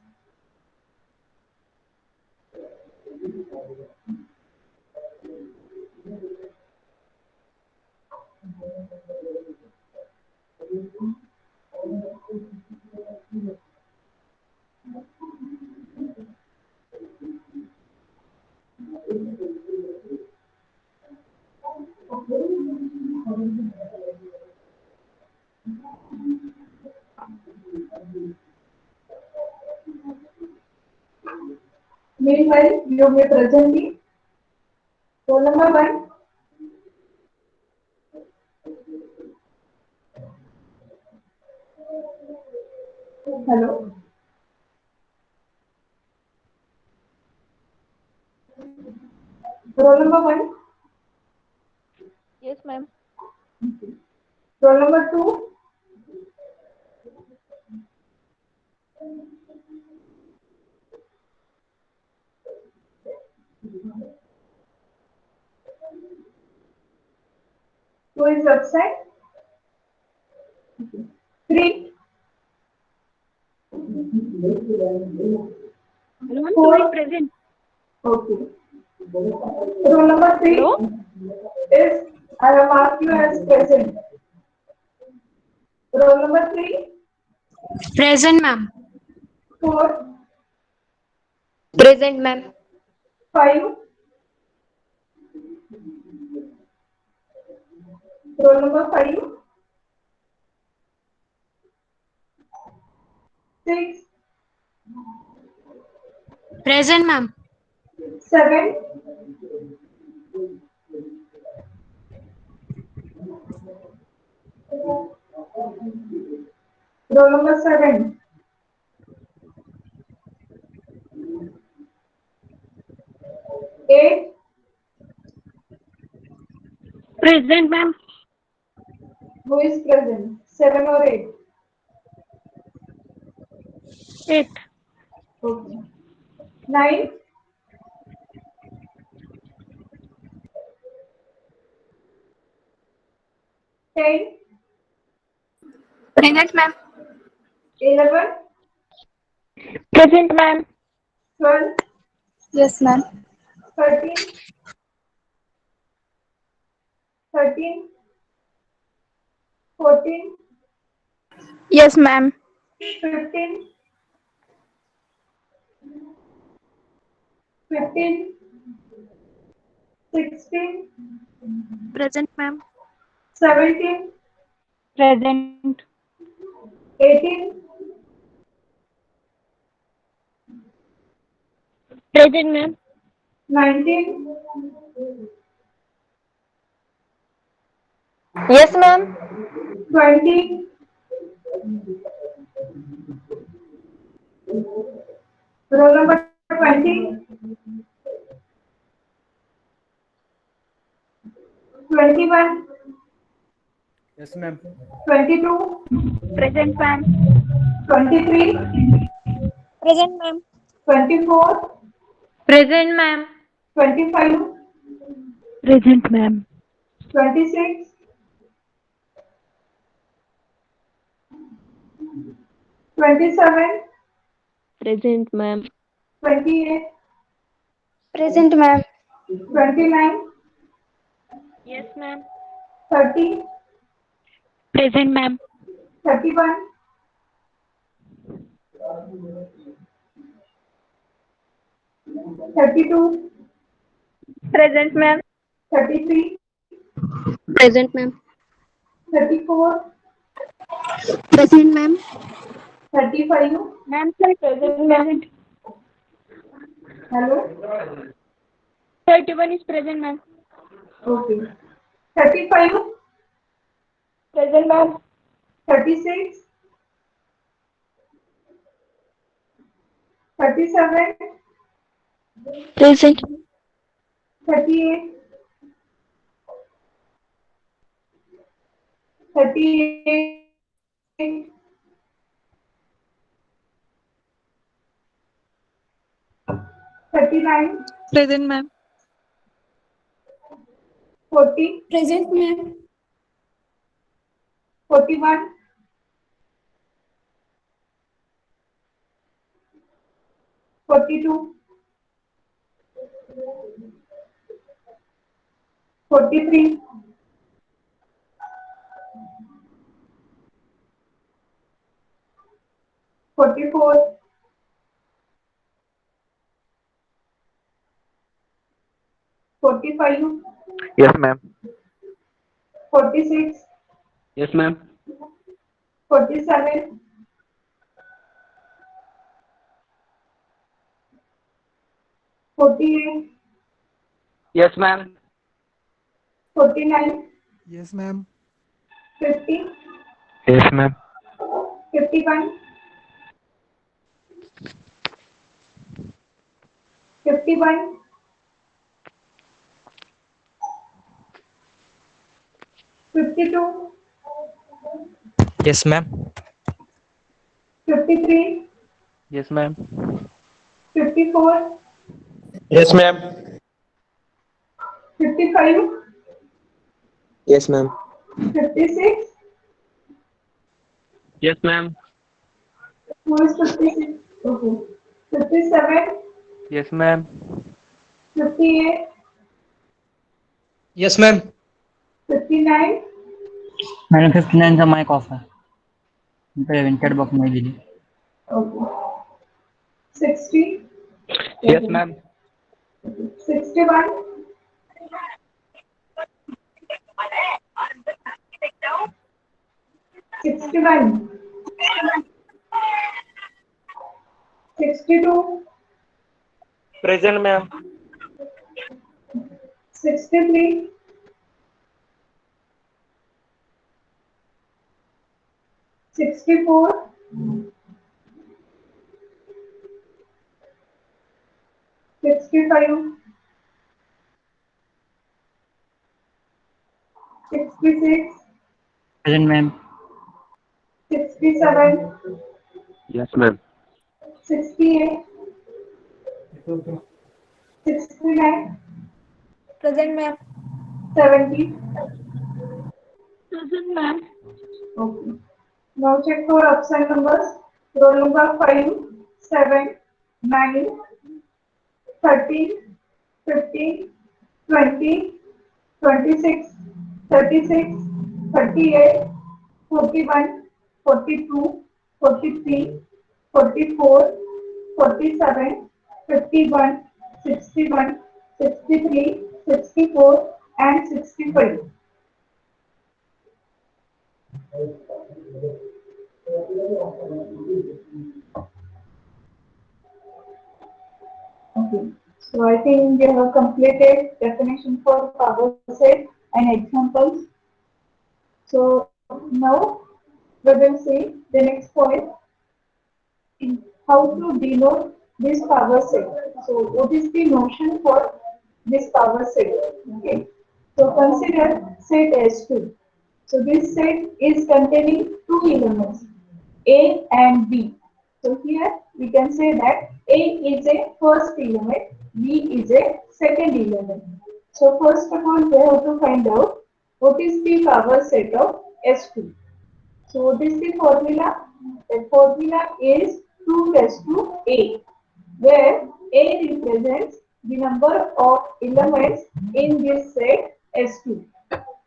Meanwhile, you may present the roll number 1. Hello. Roll number 1. Yes, ma'am. Roll number 2. Who is absent? 3. Everyone Four. is present. Okay. Roll number 3 Hello? is I have marked you as present. Roll number 3, Present, ma'am. 4, Present, ma'am. 5. Roll number 5, 6, Present, ma'am. 7, 7, 8, Present, ma'am. who is present? 7 or 8? 8. Okay. 9, 10, Present, ma'am. 11, Present, ma'am. 12, Yes, ma'am. 13, 13, 14, Yes, ma'am. 15, 15, 16, Present, ma'am. 17, Present. 18, Present, ma'am. 19, Yes, ma'am. 20, roll number 20, 21, Yes, ma'am. 22, Present, ma'am. 23, Present, ma'am. 24, Present, ma'am. 25, Present, ma'am. 26, 27, Present, ma'am. 28, Present, ma'am. 29, Yes, ma'am. 30, Present, ma'am. 31, 32, Present, ma'am. 33, Present, ma'am. 34, Present, ma'am. 35. Ma'am, sir, present, ma'am. Hello? 31 is present, ma'am. Okay. 35, Present, ma'am. 36, 37, Present. 38, 38, 39, Present, ma'am. 40, Present, ma'am. 41, 42, 43, 44, 45, Yes, ma'am. 46, Yes, ma'am. 47, 48, Yes, ma'am. 49, Yes, ma'am. 50, Yes, ma'am. 51, 51, 52, Yes, ma'am. 53, Yes, ma'am. 54, Yes, ma'am. 55, Yes, ma'am. 56, Yes, ma'am. who is 56? Okay. 57, Yes, ma'am. 58, Yes, ma'am. 59, madam 59चा mike off आहे chat box मध्ये दिली okay. 60, Yes, okay. ma'am. 61, 61, 62, Present, ma'am. 63, 64, 65, 66, present ma'am 67, Yes, ma'am. 68, 69, Present, ma'am. 70. Present, ma'am. Okay. Now check for absent numbers. Roll number 5, 7, 9, 13, 15, 20, 26, 36, 38, 41, 42, 43, 44, 47, 51, 61, 63, 64, and 65. Okay. So I think we have completed definition for power set and examples. So now we will see the next point in how to denote this power set. So what is the notion for this power set? Okay. So consider set S2. So this set is containing two elements, A and B. So here we can say that A is a first element, B is a second element. So first of all we have to find out what is the power set of S2. So what is the formula? The formula is 2 raised to a, where a represents the number of elements in this set S2.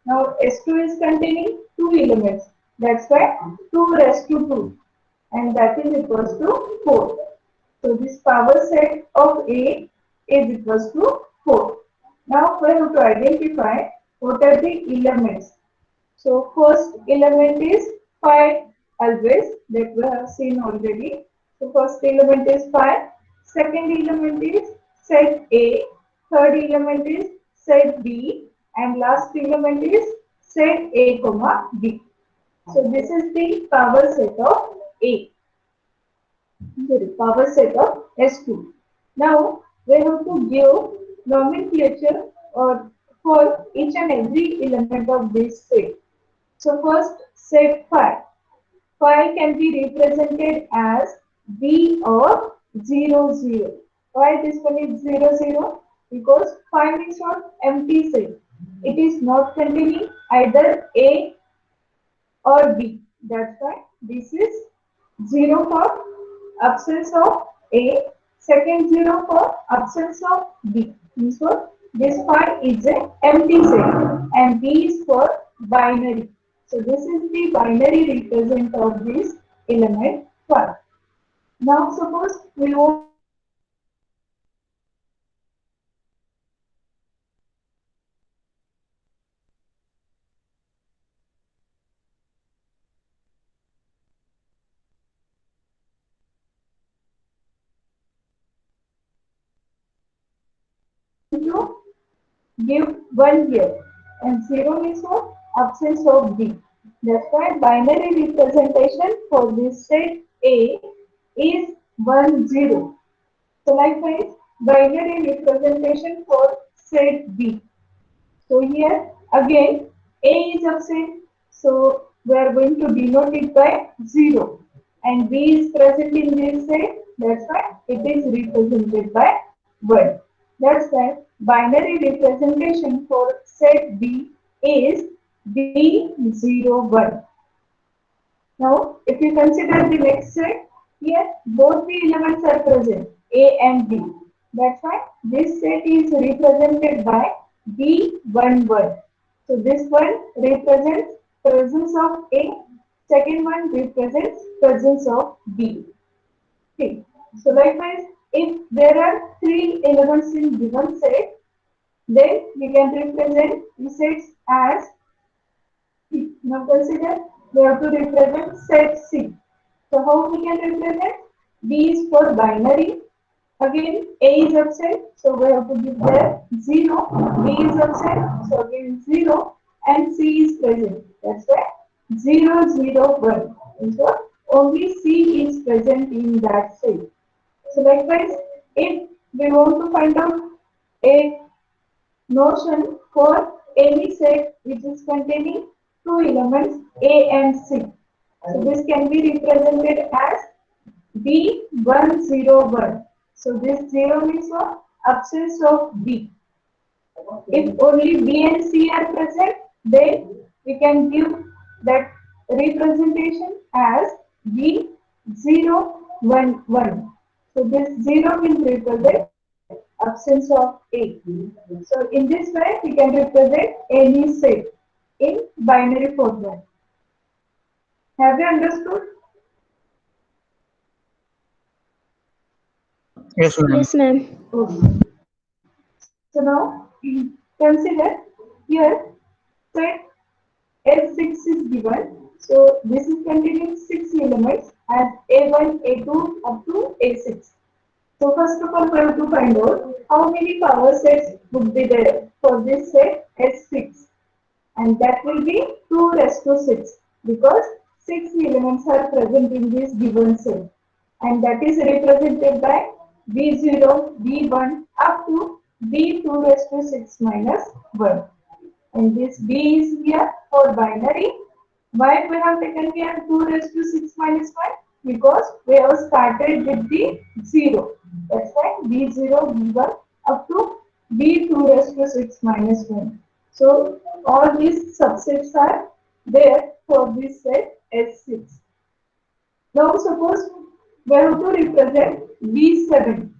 Now S2 is containing 2 elements. That's why 2 raised to 2, and that is equals to 4. So this power set of A is equals to 4. Now we have to identify what are the elements. So first element is 5 always, that we have seen already. So first element is 5. Second element is set A. Third element is set B. And last element is set A comma B. So this is the power set of A. Sorry, power set of S2. Now we have to give nomenclature or for each and every element of this set. So first set 5. 5 can be represented as B or 0, 0. Why this one is 0, 0? Because 5 is not empty set. It is not containing either A or B. That's why this is 0 for absence of A, second 0 for absence of B. So this 5 is an empty set and B is for binary. So this is the binary represent of this element 5. Now suppose we want to give 1 here and 0 is for absence of B. That's why binary representation for this set A is 1, 0. So likewise, binary representation for set B. So here again A is absent, so we are going to denote it by 0, and B is present in this set, that's why it is represented by 1. That's why binary representation for set B is B01. Now, if you consider the next set, here both the elements are present, A and B. That's why this set is represented by B11. So this one represents presence of A, second one represents presence of B. Okay. So likewise, if there are 3 elements in given set, then we can represent the sets as, now consider we have to represent set C. So how we can represent? B is for binary. Again A is absent, so we have to give there 0. B is absent, so again 0, and C is present. That's why 0, 0, 1. And so only C is present in that set. So likewise, if we want to find out a notion for any set which is containing 2 elements A and C. So this can be represented as B101. So this 0 means what? Absence of B. If only B and C are present, then we can give that representation as B011. So this 0 will represent absence of A. So in this way, we can represent any set in binary format. Have you understood? Yes, ma'am. Yes, ma'am. Okay. So now consider here set S6 is given. So this is containing 6 elements as A1, A2 up to A6. So first of all, we have to find out how many power sets would be there for this set S6. And that will be 2 raised to 6 because 6 elements are present in this given set. And that is represented by B0, B1 up to B2 raised to 6 minus 1. And this B is here for binary. Why we have taken here 2 raised to 6 minus 1? Because we have started with the 0. That's why B0, B1 up to B2 raised to 6 minus 1. So all these subsets are there for this set S6. Now suppose we have to represent B7.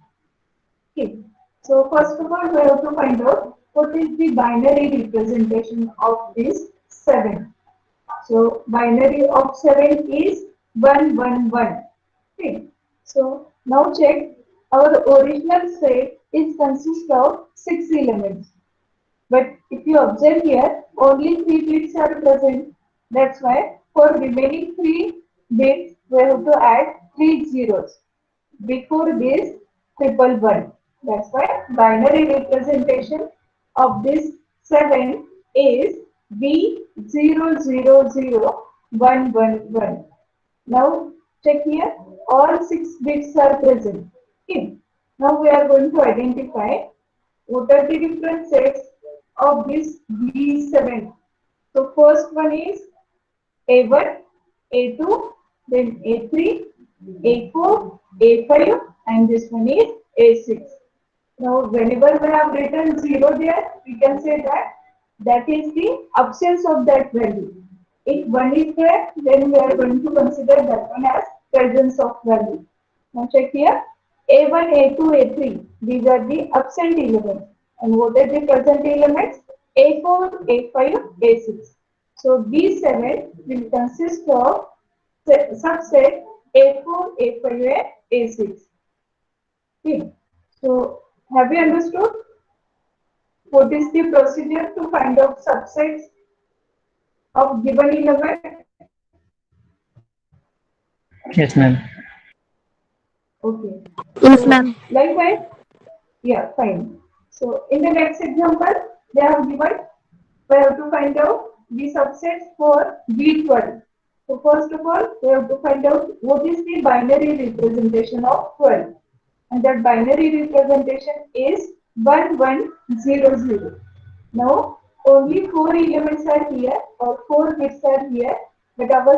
Okay. So first of all, we have to find out what is the binary representation of this 7. So binary of 7 is 111. Okay. So now check, our original set is consist of 6 elements. But if you observe here, only 3 bits are present. That's why for remaining 3 bits, we have to add 3 zeros before this 111. That's why binary representation of this 7 is B000111. Now check here, all 6 bits are present. Okay. Now we are going to identify what are the different sets of this B7. So first one is A1, A2, then A3, A4, A5, and this one is A6. Now whenever we have written 0 there, we can say that that is the absence of that value. If 1 is there, then we are going to consider that one as presence of value. Now check here, A1, A2, A3, these are the absent elements. And what are the present elements? A4, A5, A6. So B7 will consist of subset A4, A5, and A6. Okay. So have you understood what is the procedure to find out subsets of given element? Yes, ma'am. Okay. Yes, So ma'am. likewise, yeah, fine. So in the next example, they have given, we have to find out the subsets for B12. So first of all, we have to find out what is the binary representation of 12. And that binary representation is 1100. Now, only 4 elements are here or 4 bits are here, but our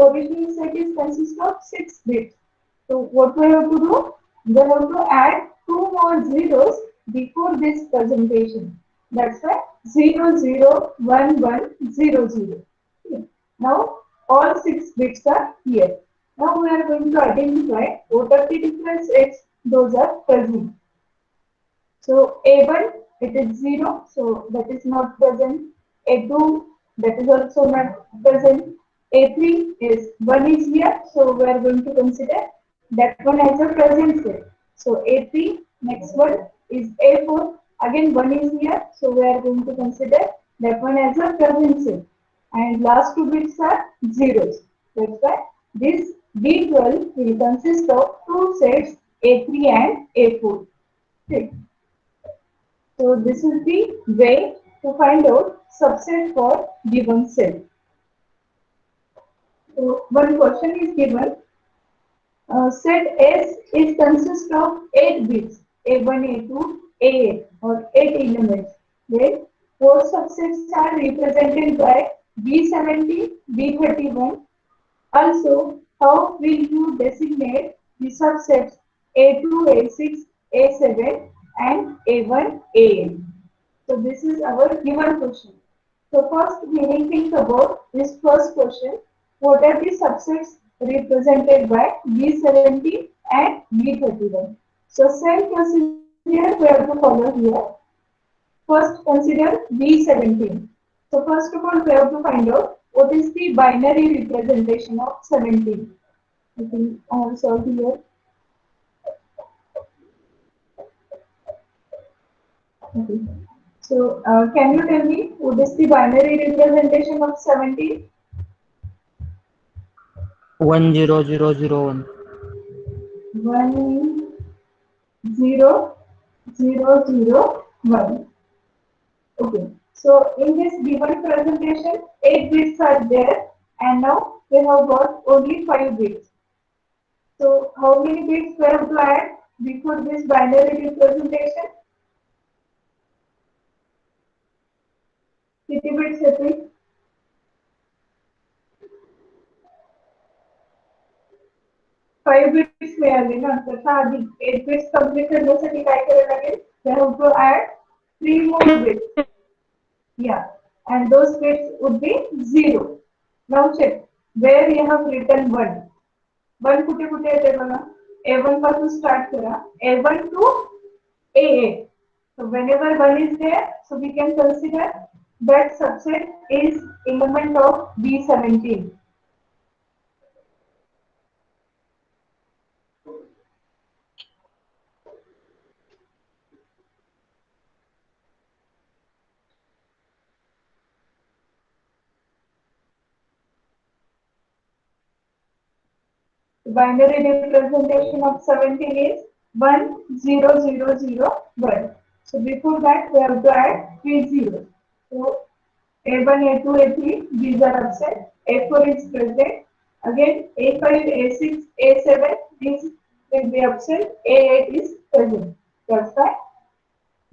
original set is consist of 6 bits. So what we have to do? We have to add 2 more zeros before this presentation. That's why 001100. Okay. Now all 6 bits are here. Now we are going to identify what are the different sets those are present. So A1, it is 0, so that is not present. A2, that is also not present. A3 is 1 is here, so we are going to consider that one as a present set. So A3, next one is A4, again 1 is here, so we are going to consider that one as a present set. And last 2 bits are zeros. That's why this B12 will consist of 2 sets A3 and A4. Okay. So this is the way to find out subset for given set. So one question is given. Set S is consist of 8 bits, A1, A2, A8 or 8 elements, where 4 subsets are represented by B70, B31. Also, how will you designate the subsets A2, A6, A7 and A1, A8? So this is our given question. So first we will think about this first question. What are the subsets represented by B70 and B31? So same procedure we have to follow here. First consider B17. So first of all we have to find out what is the binary representation of 17. I think I have solved here. Okay. So can you tell me what is the binary representation of 17? 10001. 10001. Okay. So in this given presentation, 8 bits are there, and now we have got only 5 bits. So how many bits we have to add before this binary representation? 50 bits repeat. 5 bits मिळाले ना, त्याच्या आधी 8 bits complete करण्यासाठी काय करायला लागेल? We have to add 3 more bits. Yeah, and those bits would be 0. Now check where you have written 1. One कुठे कुठे येते बघा, A1 पासून स्टार्ट करा, A1 to A8. So whenever 1 is there, so we can consider that subset is element of B17. Binary representation of 17 is 1 0 0 0 1. So before that we have to add 3 zeros. So A1, A2, A3, these are upset. A4 is present. Again A5, A6, A7, these will be absent. A8 is present. That's why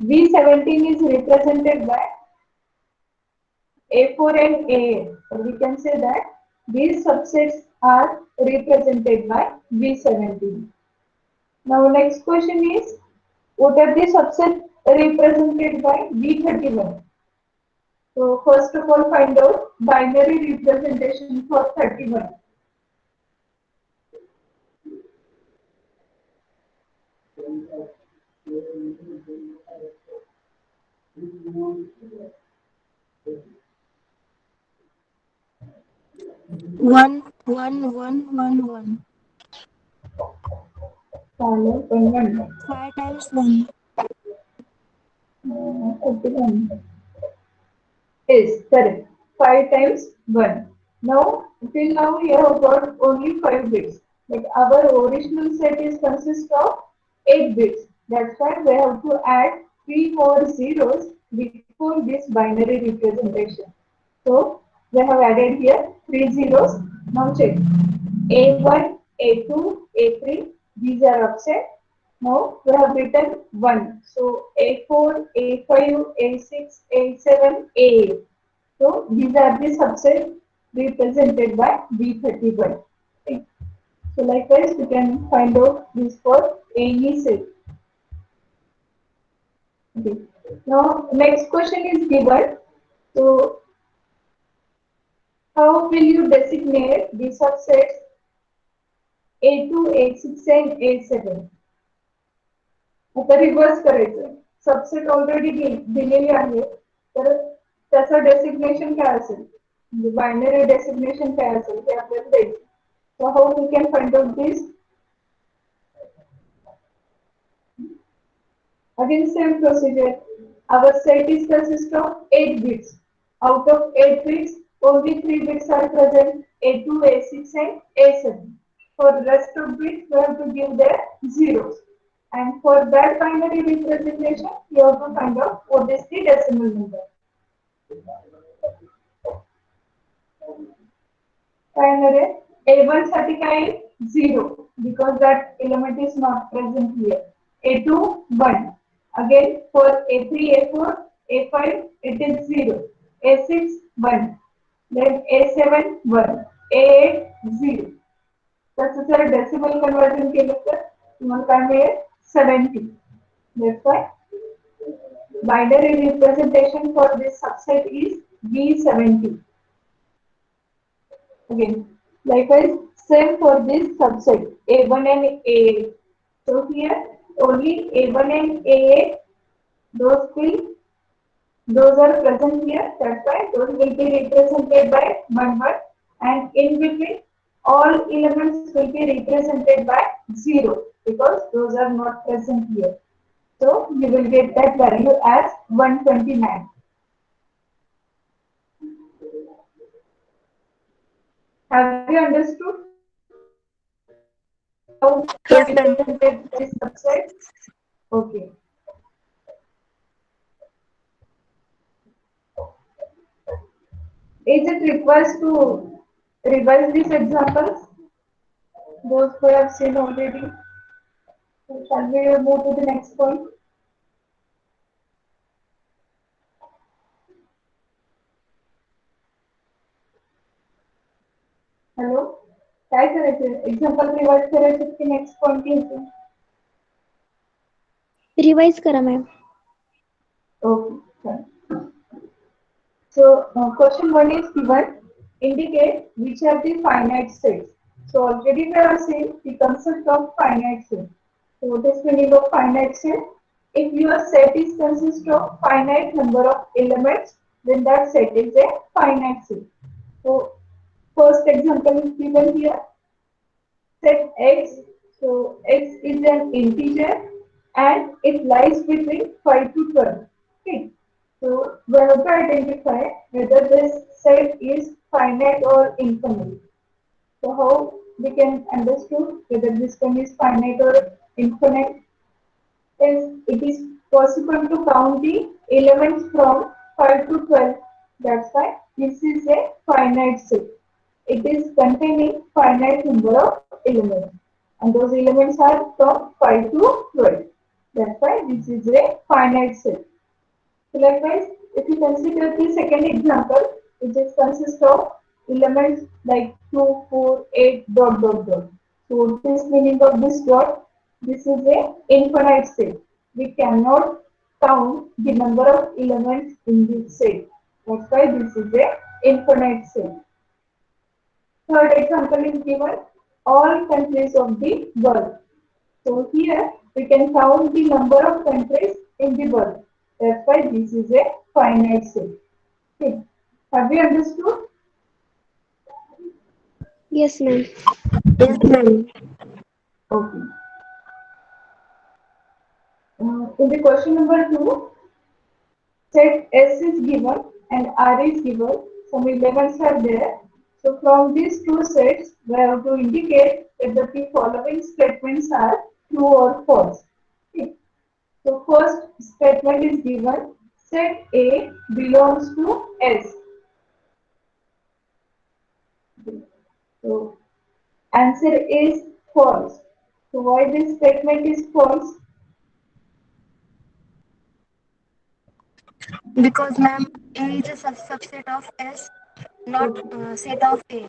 B17 is represented by A4 and A8. So we can say that these subsets are represented by B17. Now next question is, what are the subsets represented by B31? So first of all find out binary representation for 31. One, one, one, one, one. Follow 1. 5 times 1. 31 is correct. 5 times 1. Now till now we have got only 5 bits. But our original set is consist of 8 bits. That's why we have to add 3 more zeros before this binary representation. So we have added here 3 zeros. Now check. A1, A2, A3, these are upset. Now we have written 1. So A4, A5, A6, A7, A8. So these are the subsets represented by B31. Okay. So likewise we can find out this for any set. Okay. Now next question is given. So how will you designate the subsets A2, A6 and A7? आता reverse करायचं. Subset already दिलेले आहे, तर त्याचं designation काय असेल, म्हणजे binary designation काय असेल ते आपल्याला द्यायचं. So how we can find out this? Again same procedure. Our set is consist of 8 bits. Out of 8 bits, only 3 bits are present, A2, A6 and A7. For the rest of bits, we have to give their zeros. And for that binary representation, you have to find out what is the decimal number. Binary A1 साठी काय 0 because that element is not present here. A2 1. Again for A3, A4, A5 it is 0. A6 1. Then A7 1. A8 0. तसं जर decimal conversion केलं तर तुम्हाला काय मिळेल 70. That's why binary representation for this subset is B70. Again, likewise, same for this subset A1 and A8. So here only A1 and A8, those are present here. That's why those will be represented by 1 1, and in between all elements will be represented by 0 because those are not present here. So you will get that value as 129. Have you understood how to Yes, ma'am. represent this subset? Okay. Is it requires to revise these examples? Those who have seen already. So shall we move to the next point? Hello? काय करायचं? Example revise करायचं की next point घ्यायचं? Revise करा ma'am. Okay. So question 1 is given. Indicate which are the finite sets. So already we have seen the concept of finite set. So what is meaning of finite set? If your set is consist of finite number of elements, then that set is a finite set. So first example is given here. Set x. So x is an integer and it lies between 5 to 12. Okay. So we have to identify whether this set is finite or infinite. So how we can understand whether this one is finite or infinite is it is possible to count the elements from 5 to 12. That's why this is a finite set. It is containing finite number of elements and those elements are from 5 to 12. That's why this is a finite set. So likewise, if you consider the second example, it just consists of elements like 2, 4, 8, dot, dot, dot. So this meaning of this dot, this is a infinite set. We cannot count the number of elements in this set. That's why this is a infinite set. Third example is given all countries of the world. So here we can count the number of countries in the world. That's why this is a finite set. Okay. Have you understood? Yes, ma'am. Okay. In the question number 2, set S is given and R is given. Some elements are there. So from these two sets, we have to indicate whether the following statements are true or false. Okay. So first statement is given, set A belongs to S. So answer is false. So why this statement is false? Because, ma'am, A is a subset of S, not So, set of A.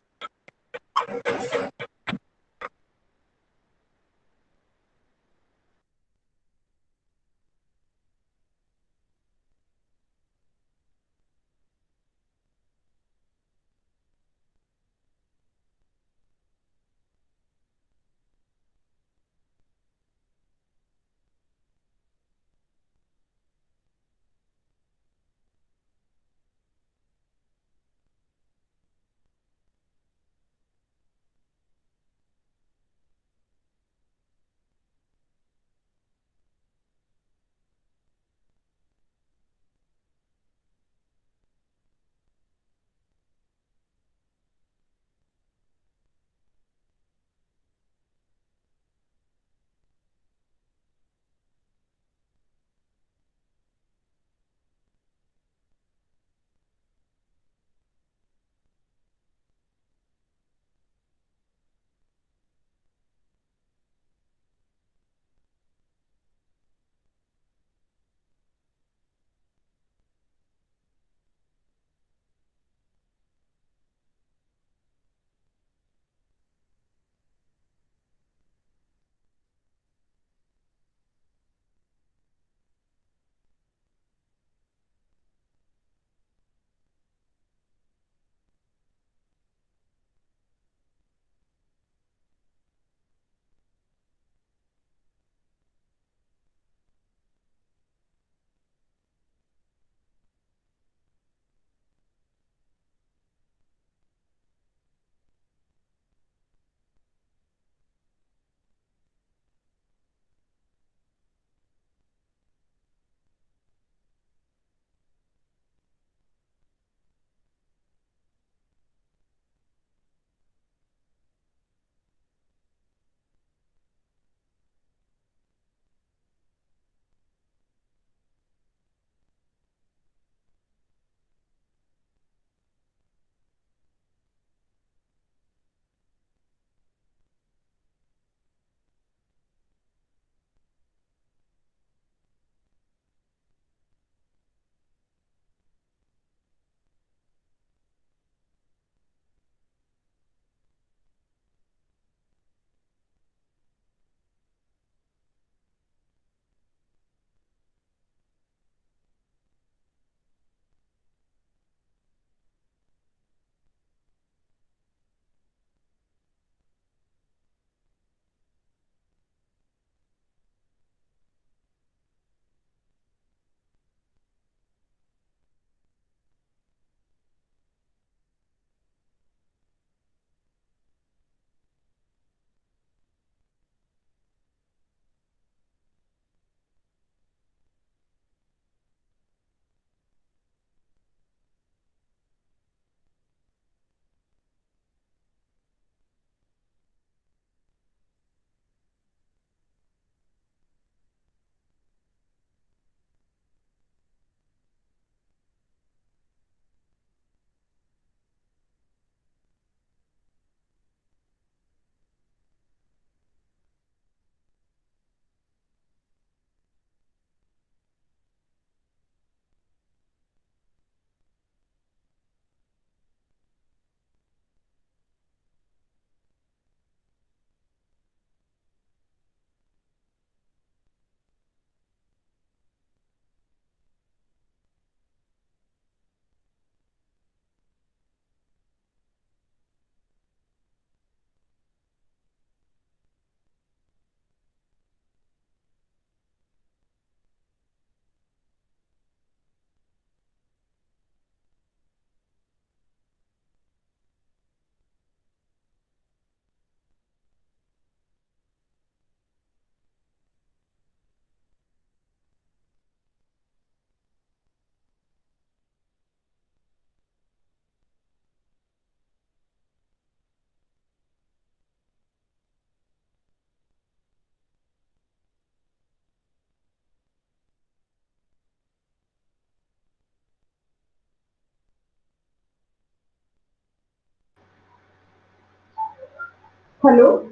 Hello?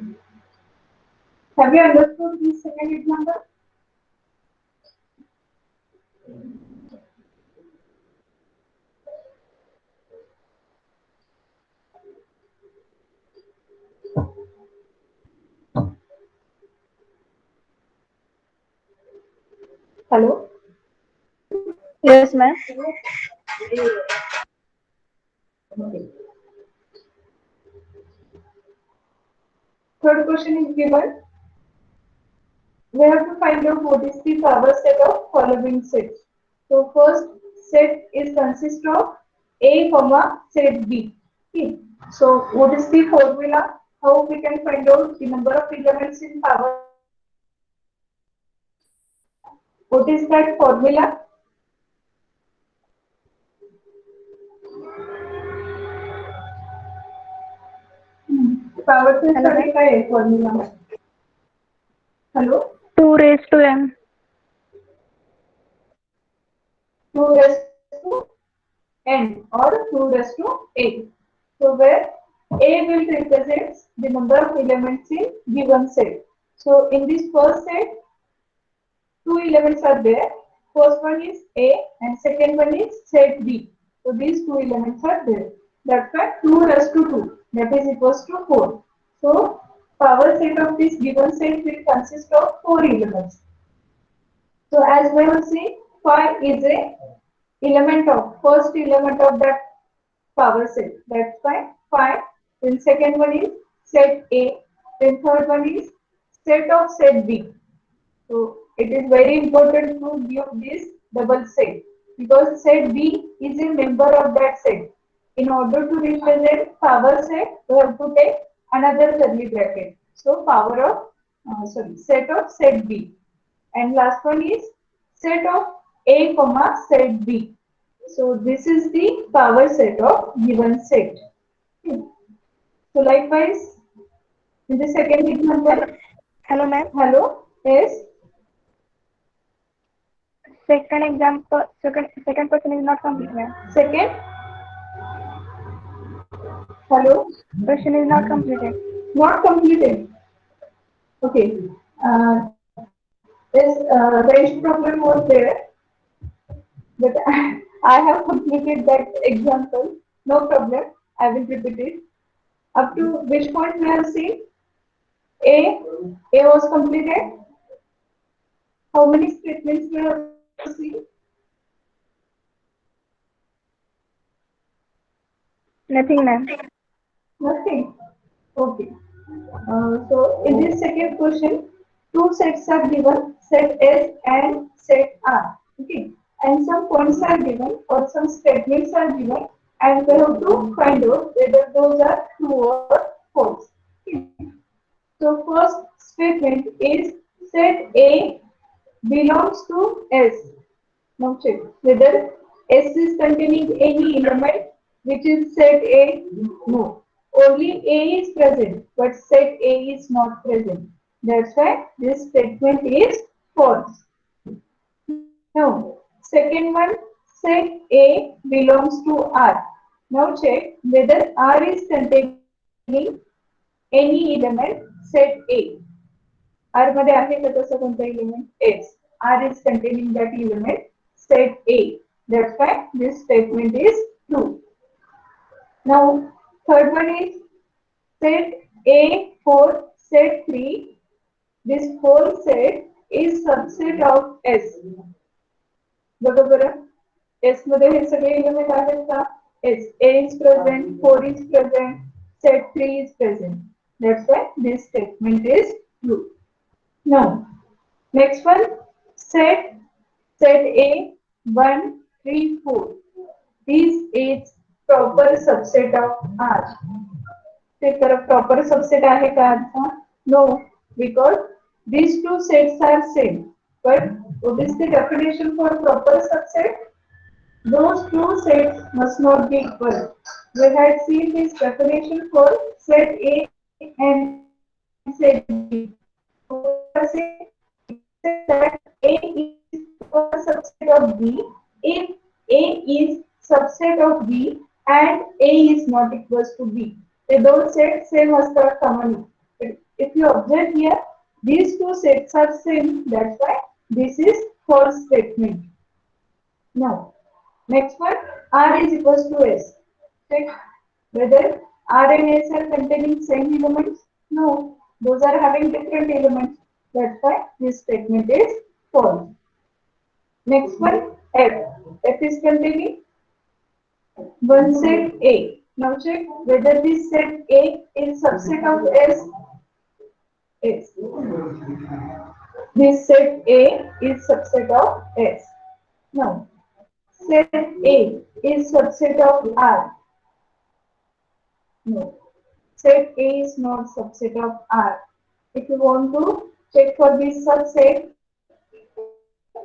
Have you understood this second example? Hello? Yes, ma'am. Okay. Third question is given. We have to find out what is the power set of following sets. So first set is consist of A, comma, set B. Okay. So what is the formula? How we can find out the number of elements in power? What is that formula? Power set Hello, साठी काय आहे formula? Hello? 2 raised to m. 2 raised to n or 2 raised to a. So where a will represent the number of elements in given set. So in this first set, 2 elements are there. First one is A and second one is set B. So these 2 elements are there. That's why 2 raised to 2, that is equals to 4. So power set of this given set will consist of 4 elements. So as we have seen, 5 is a first element of that power set. That's why 5. Then second one is set A. Then third one is set of set B. So it is very important to give this double set because set B is a member of that set. In order to represent power set, we have to take another curly bracket. So set of set B. And last one is set of A, comma, set B. So this is the power set of given set. Okay. So likewise, in the second example, Hello, ma'am. hello, yes. Second question is not complete, ma'am. Second, hello, Question is not completed. not completed. Okay. This range problem was there, but I have completed that example. No problem. I will repeat it. Up to which point we have seen? A was completed. How many statements we have seen? Nothing, ma'am. Nothing. Okay. So in this second question, 2 sets are given, set S and set R. Okay. And some points are given or some statements are given, and we have to find out whether those are true or false. Okay. So first statement is set A belongs to S. Now check whether S is containing any element which is set A. No. Only A is present, but set A is not present. That's why this statement is false. Now, second one, set A belongs to R. Now check whether R is containing any element set A. R मध्ये आहे का तसं कोणता element? Yes. R is containing that element set A. That's why this statement is true. Now, third one is set A for set 3. This whole set is subset of S. बघा बरं, S मध्ये हे सगळे element आहेत का? Yes, A is present, 4 is present, set 3 is present. That's why this statement is true. Now, next one, set A 1, 3, 4. This is proper subset of R. ते proper subset आहे का R? No, because these two sets are same. But what is the definition for proper subset? Those two sets must not be equal. We had seen this definition for set A and set B. That A is a subset of B if A is subset of B and A is not equals to B. They don't set same as the common. if you observe here, these two sets are same. That's why this is false statement. Now, next one, R is equals to S. Check whether R and S are containing same elements. No, those are having different elements. That's why this statement is false. Next one, F. F is containing one set A. Now check whether this set A is subset of S. S. This set A is subset of S. Now, set A is subset of R. No. Set A is not subset of R. If you want to check for this subset,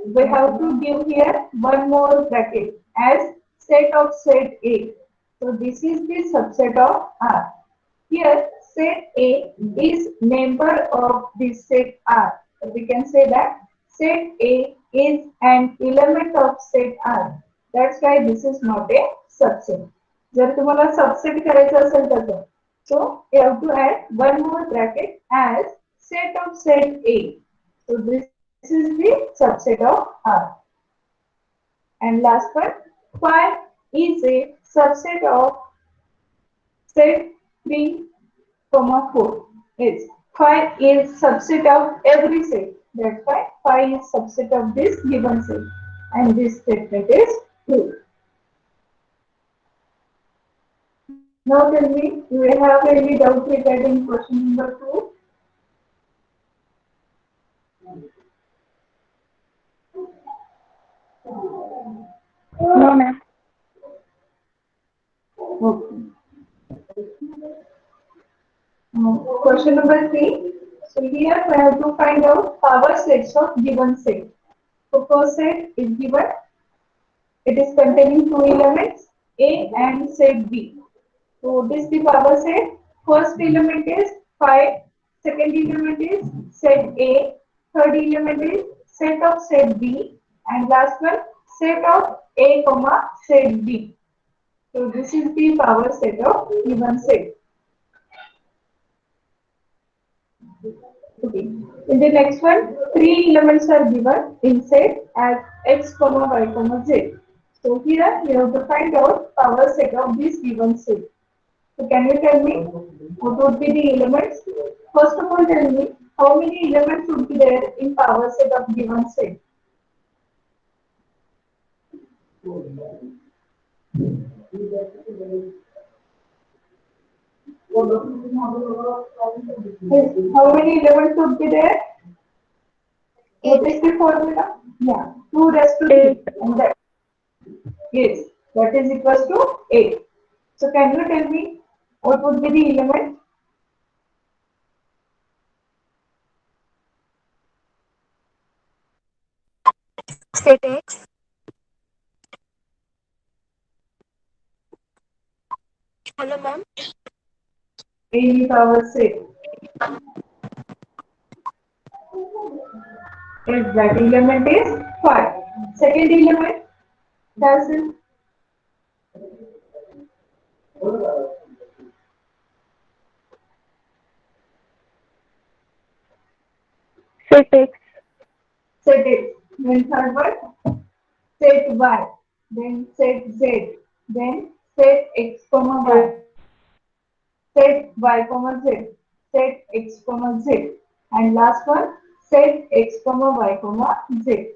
we have to give here one more bracket as set of set A. So this is the subset of R. Here set A is member of this set R. So we can say that set A is an element of set R. That's why this is not a subset. जर तुम्हाला subset करायचं असेल तर so you have to add one more bracket as set of set A. So this is the subset of R. And last one, phi is a subset of set 3, 4. Yes, phi is subset of every set. That's why phi is subset of this given set. And this statement is true. Now tell me, do you have any doubt regarding question number 2? No, ma'am. Okay. Question number 3. So here we have to find out power sets of given set. So first set is given. It is containing two elements A and set B. So this is the power set. First element is phi. Second element is set A. Third element is set of set B. And last one set of A comma set B. So this is the power set of given set. Okay. In the next one, three elements are given in set as x, y, z. So here you have to find out power set of this given set. So can you tell me what would be the elements? First of all, tell me how many elements would be there in power set of given set. Yes. How many elements would be there? What is the formula? Yeah, 2 raised to 3. And that, yes, that is equals to 8. So can you tell me what would be the element? Set X. Hello, ma'am. A power set. Yes, that element is 5. Second element, that's it. Set X. Set X. Then third one, set Y. Then set Z. Then set X comma Y. Set Y comma Z. Set X comma Z. And last one, set X comma Y comma Z.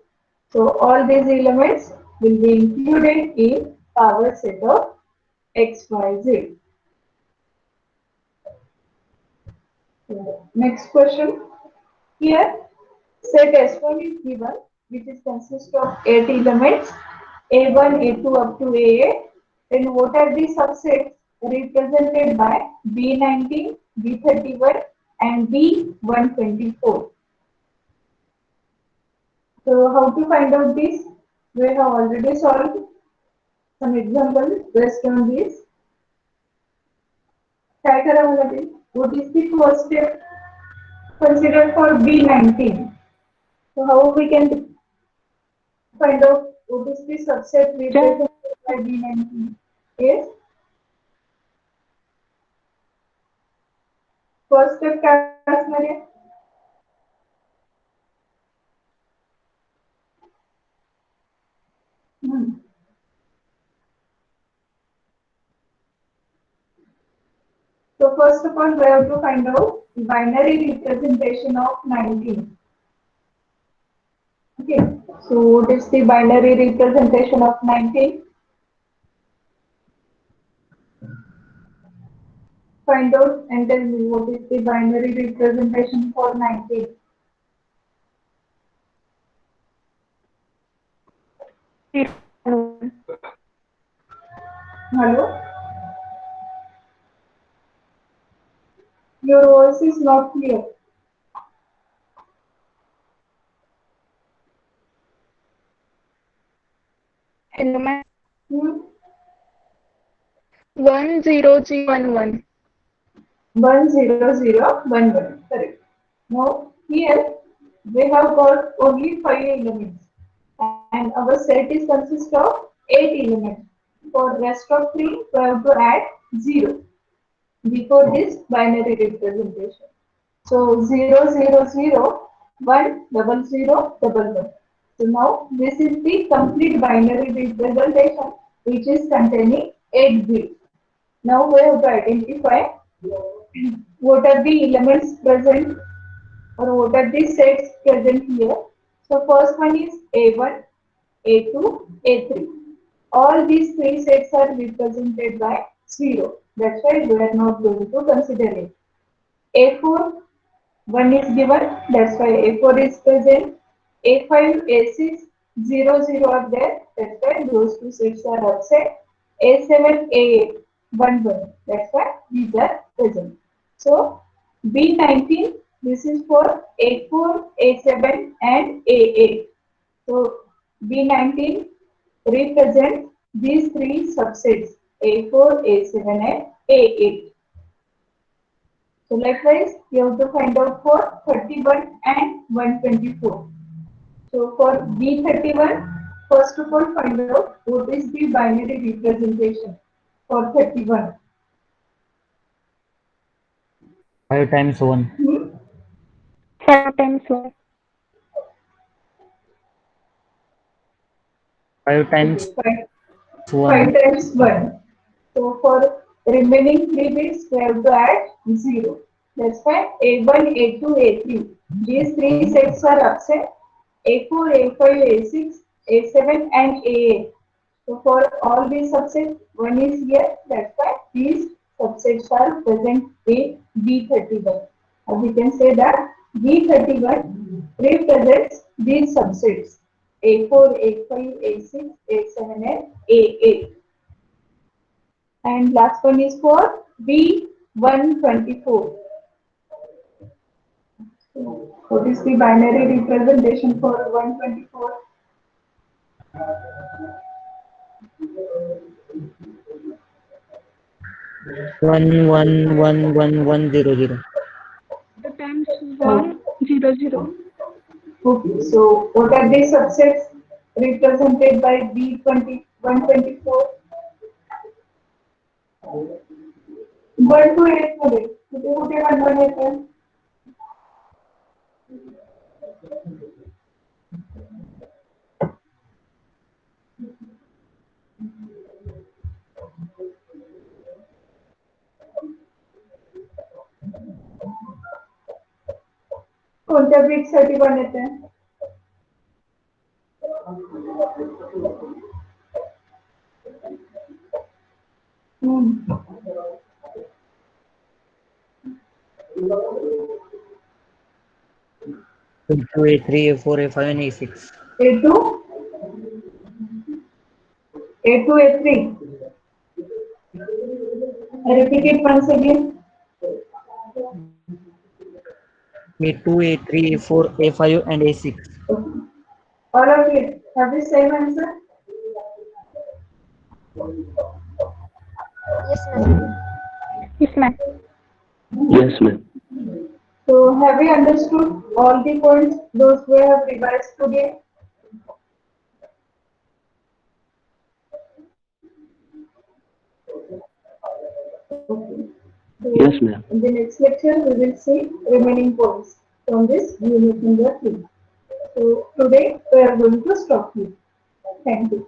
So all these elements will be included in power set of X, Y, Z. Next question. Here, set S1 is given, which is consist of 8 elements, A1, A2 up to A8. Then what are the subsets represented by B19, B31 and B124? So how to find out this? We have already solved some examples based on this. काय करावं लागेल? What is the first step considered for B19? So how we can find out what is the subset represented by B19? Yes? First step काय असणार आहे? So first of all, we have to find out the binary representation of 19. Okay, so what is the binary representation of 19? Find out and tell me what is the binary representation for 19. Hello? Your voice is not clear. Hello, ma'am. Hmm? 10011. 10011. Correct. Now here we have got only 5 elements and our set is consist of 8 elements. For rest of 3 we have to add 0 before this binary representation. So 000 100 11. So now this is the complete binary representation which is containing 8 bits. Now we have to identify what are the elements present or what are the sets present here. So first one is A1, A2, A3. All these 3 sets are represented by 0. That's why we are not going to consider it. A4, 1 is given, that's why A4 is present. A5, A6, 0 are there, that's why those 2 sets are absent. A7, A8, 1, that's why these are present. So B19, this is for A4, A7 and A8. So B19 represents these 3 subsets A4, A7 and A8. So likewise, you have to find out for 31 and 124. So for B31, first of all find out what is the binary representation for 31. 5 times 1. 5 times 1. 5 times Okay, 5 1. times 1. So for remaining 3 bits, we have to add 0. That's why A1, A2, A3. These 3 sets are absent. A4, A5, A6, A7 and A8. So for all these subsets, 1 is here. That's why these subsets are present in B31. Or we can say that B31 represents these subsets A4, A5, A6, A7 and A8. And last one is for B124. So what is the binary representation for 124? One one one one one zero zero. Times 100. Okay, so what are the subsets represented by B20 124? 1 to 8 मध्ये कुठे कुठे 1 येते? कोणत्या beat साठी 1 येते? A2, A3, A4, A5 and A6. A2, A2, A3. Repeat it once again. A2, A3, A4, A5 and A6. All of it have the same answer. Yes, ma'am. Yes, ma'am. Yes, ma'am. So have you understood all the points those we have revised today? Okay. So Yes, ma'am. in the next lecture, we will see remaining points from this unit number 3. So today we are going to stop here. Thank you.